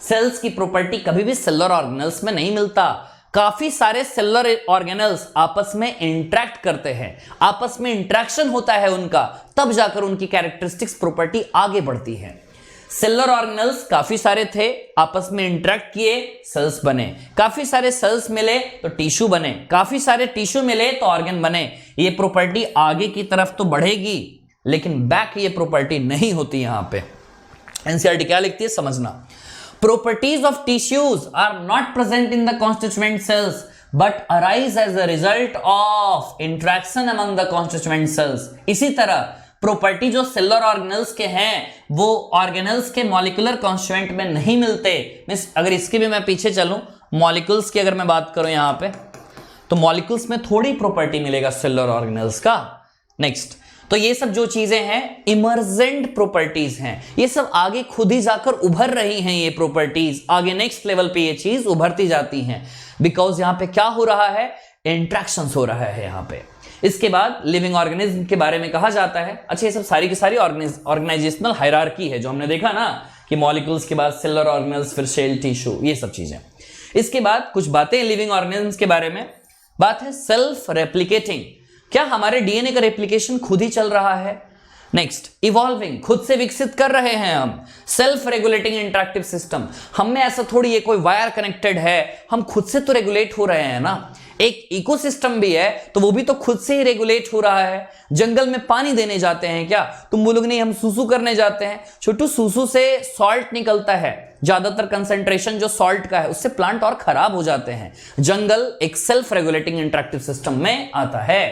सेल्स की प्रॉपर्टी कभी भी सेलुलर ऑर्गेनल्स में नहीं मिलता। काफी सारे सेलुलर ऑर्गेनल्स आपस में इंटरेक्ट करते हैं, आपस में इंटरेक्शन होता है उनका, तब जाकर उनकी कैरेक्टरिस्टिक्स प्रॉपर्टी आगे बढ़ती है। सेलुलर ऑर्गेनल्स काफी सारे थे, आपस में इंटरेक्ट किए, सेल्स बने। काफी सारे सेल्स मिले तो टिश्यू बने, काफी सारे टिश्यू मिले तो ऑर्गन बने। ये प्रॉपर्टी आगे की तरफ तो बढ़ेगी, लेकिन बैक ये प्रॉपर्टी नहीं होती। यहां पे एनसीईआरटी क्या लिखती है समझना। Properties of tissues are not present in the constituent cells but arise as a result of interaction among the constituent cells. इसी तरह प्रॉपर्टी जो सेलुलर ऑर्गेनल्स के हैं वो ऑर्गेनल्स के मॉलिक्यूलर कॉन्स्टिट्यूएंट में नहीं मिलते। मींस अगर इसकी भी मैं पीछे चलूं, मॉलिक्यूल्स की अगर मैं बात करूं यहां पे, तो मॉलिक्यूल्स में थोड़ी प्रॉपर्टी मिलेगा सेलुलर ऑर्गेनल्स का। नेक्स्ट, तो ये सब जो चीजें हैं इमर्जेंट प्रॉपर्टीज हैं, ये सब आगे खुद ही जाकर उभर रही हैं। ये प्रॉपर्टीज आगे नेक्स्ट लेवल पे ये चीज उभरती जाती हैं, बिकॉज यहां पे क्या हो रहा है? इंट्रैक्शंस हो रहा है यहां पे। इसके बाद लिविंग ऑर्गेनिज्म के बारे में कहा जाता है। अच्छा, ये सब सारी की सारी ऑर्गेनाइजेशनल हायरार्की है जो हमने देखा ना कि मॉलिक्यूल्स के बाद सेलुलर ऑर्गेनल्स, फिर सेल, टिश्यू, ये सब चीजें। इसके बाद कुछ बातें लिविंग ऑर्गेनिज्म के बारे में। बात है सेल्फ रेप्लिकेटिंग, क्या हमारे डीएनए का रेप्लिकेशन खुद ही चल रहा है? नेक्स्ट, इवॉल्विंग, खुद से विकसित कर रहे हैं हम। सेल्फ रेगुलेटिंग इंटरैक्टिव सिस्टम, हम में ऐसा थोड़ी ये कोई वायर कनेक्टेड है, हम खुद से तो रेगुलेट हो रहे हैं ना। एक इकोसिस्टम भी है तो वो भी तो खुद से ही रेगुलेट हो रहा है। जंगल में पानी देने जाते हैं क्या? तुम बोलोगे नहीं हम सूसू करने जाते हैं। छोटू, सूसू से सॉल्ट निकलता है, ज्यादातर कंसंट्रेशन जो सॉल्ट का है, उससे प्लांट और खराब हो जाते हैं। जंगल एक सेल्फ रेगुलेटिंग इंटरैक्टिव सिस्टम में आता है।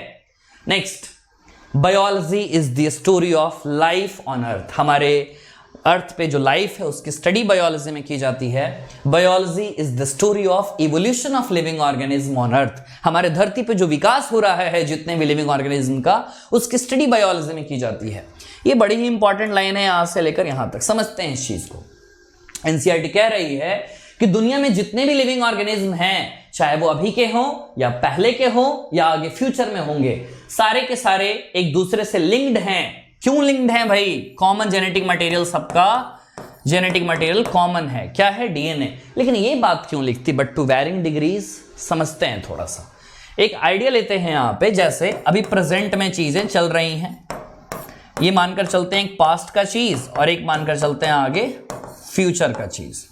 Next, biology is the story of life on earth. हमारे अर्थ पे जो लाइफ है उसकी स्टडी बायोलॉजी में की जाती है। Biology is the story of evolution of living organism on earth. हमारे धरती पे जो विकास हो रहा है जितने भी लिविंग ऑर्गेनिज्म का, उसकी स्टडी बायोलॉजी में की जाती है। ये बड़ी ही इंपॉर्टेंट लाइन है, यहां से लेकर यहां तक समझते हैं इस चीज को। एनसीईआरटी कह रही है कि दुनिया में जितने भी लिविंग ऑर्गेनिज्म हैं, चाहे वो अभी के हों या पहले के हों या आगे फ्यूचर में होंगे, सारे के सारे एक दूसरे से लिंक्ड हैं। क्यों लिंक्ड हैं भाई? कॉमन जेनेटिक मटेरियल, सबका जेनेटिक मटेरियल कॉमन है। क्या है? डीएनए। लेकिन ये बात क्यों लिखती? But to varying degrees. समझते हैं थोड़ा सा, एक आइडिया लेते हैं यहां पे। जैसे अभी प्रेजेंट में चीजें चल रही हैं, ये मानकर चलते हैं एक पास्ट का चीज और एक मानकर चलते हैं आगे फ्यूचर का चीज।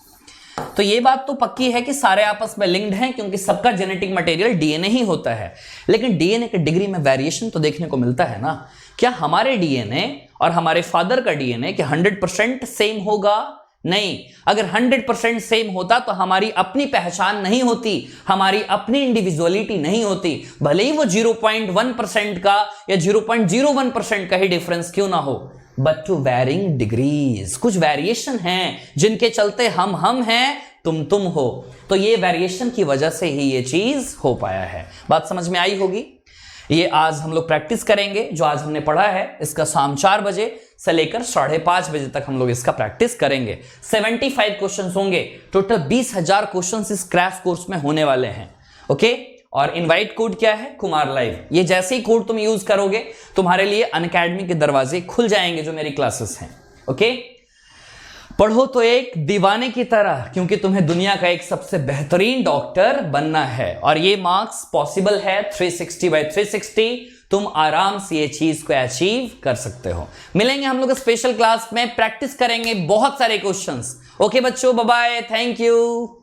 तो ये बात तो पक्की है कि सारे आपस में लिंक्ड हैं क्योंकि सबका जेनेटिक मटेरियल डीएनए ही होता है। लेकिन डीएनए के डिग्री में वेरिएशन तो देखने को मिलता है ना। क्या हमारे डीएनए और हमारे फादर का डीएनए क्या 100% सेम होगा? नहीं। अगर 100% सेम होता तो हमारी अपनी पहचान नहीं होती, हमारी अपनी इंडिविजुअलिटी नहीं होती, भले ही वो 0.1% का या 0.01% का ही डिफरेंस क्यों ना हो। बट टू वैरिंग डिग्रीज, कुछ वेरिएशन हैं जिनके चलते हम हैं, तुम हो। तो ये वेरिएशन की वजह से ही ये चीज हो पाया है। बात समझ में आई होगी। ये आज हम लोग प्रैक्टिस करेंगे। जो आज हमने पढ़ा है इसका शाम 4 बजे से लेकर 5:30 बजे तक हम लोग इसका प्रैक्टिस करेंगे। 75 क्वेश्चंस होंगे। टोटल 20,000 क्वेश्चंस इस क्रैश कोर्स में होने वाले हैं। ओके। और इनवाइट कोड क्या है? कुमार लाइव। ये जैसे ही कोड तुम यूज करोगे तुम्हारे लिए अनअकैडमी के दरवाजे खुल जाएंगे जो मेरी क्लासेस हैं। ओके। पढ़ो तो एक दीवाने की तरह, क्योंकि तुम्हें दुनिया का एक सबसे बेहतरीन डॉक्टर बनना है। और ये मार्क्स पॉसिबल है 360/360। तुम आराम से ये चीज को अचीव कर सकते हो। मिलेंगे हम लोग स्पेशल क्लास में, प्रैक्टिस करेंगे बहुत सारे क्वेश्चंस। ओके बच्चों, बाय बाय, थैंक यू।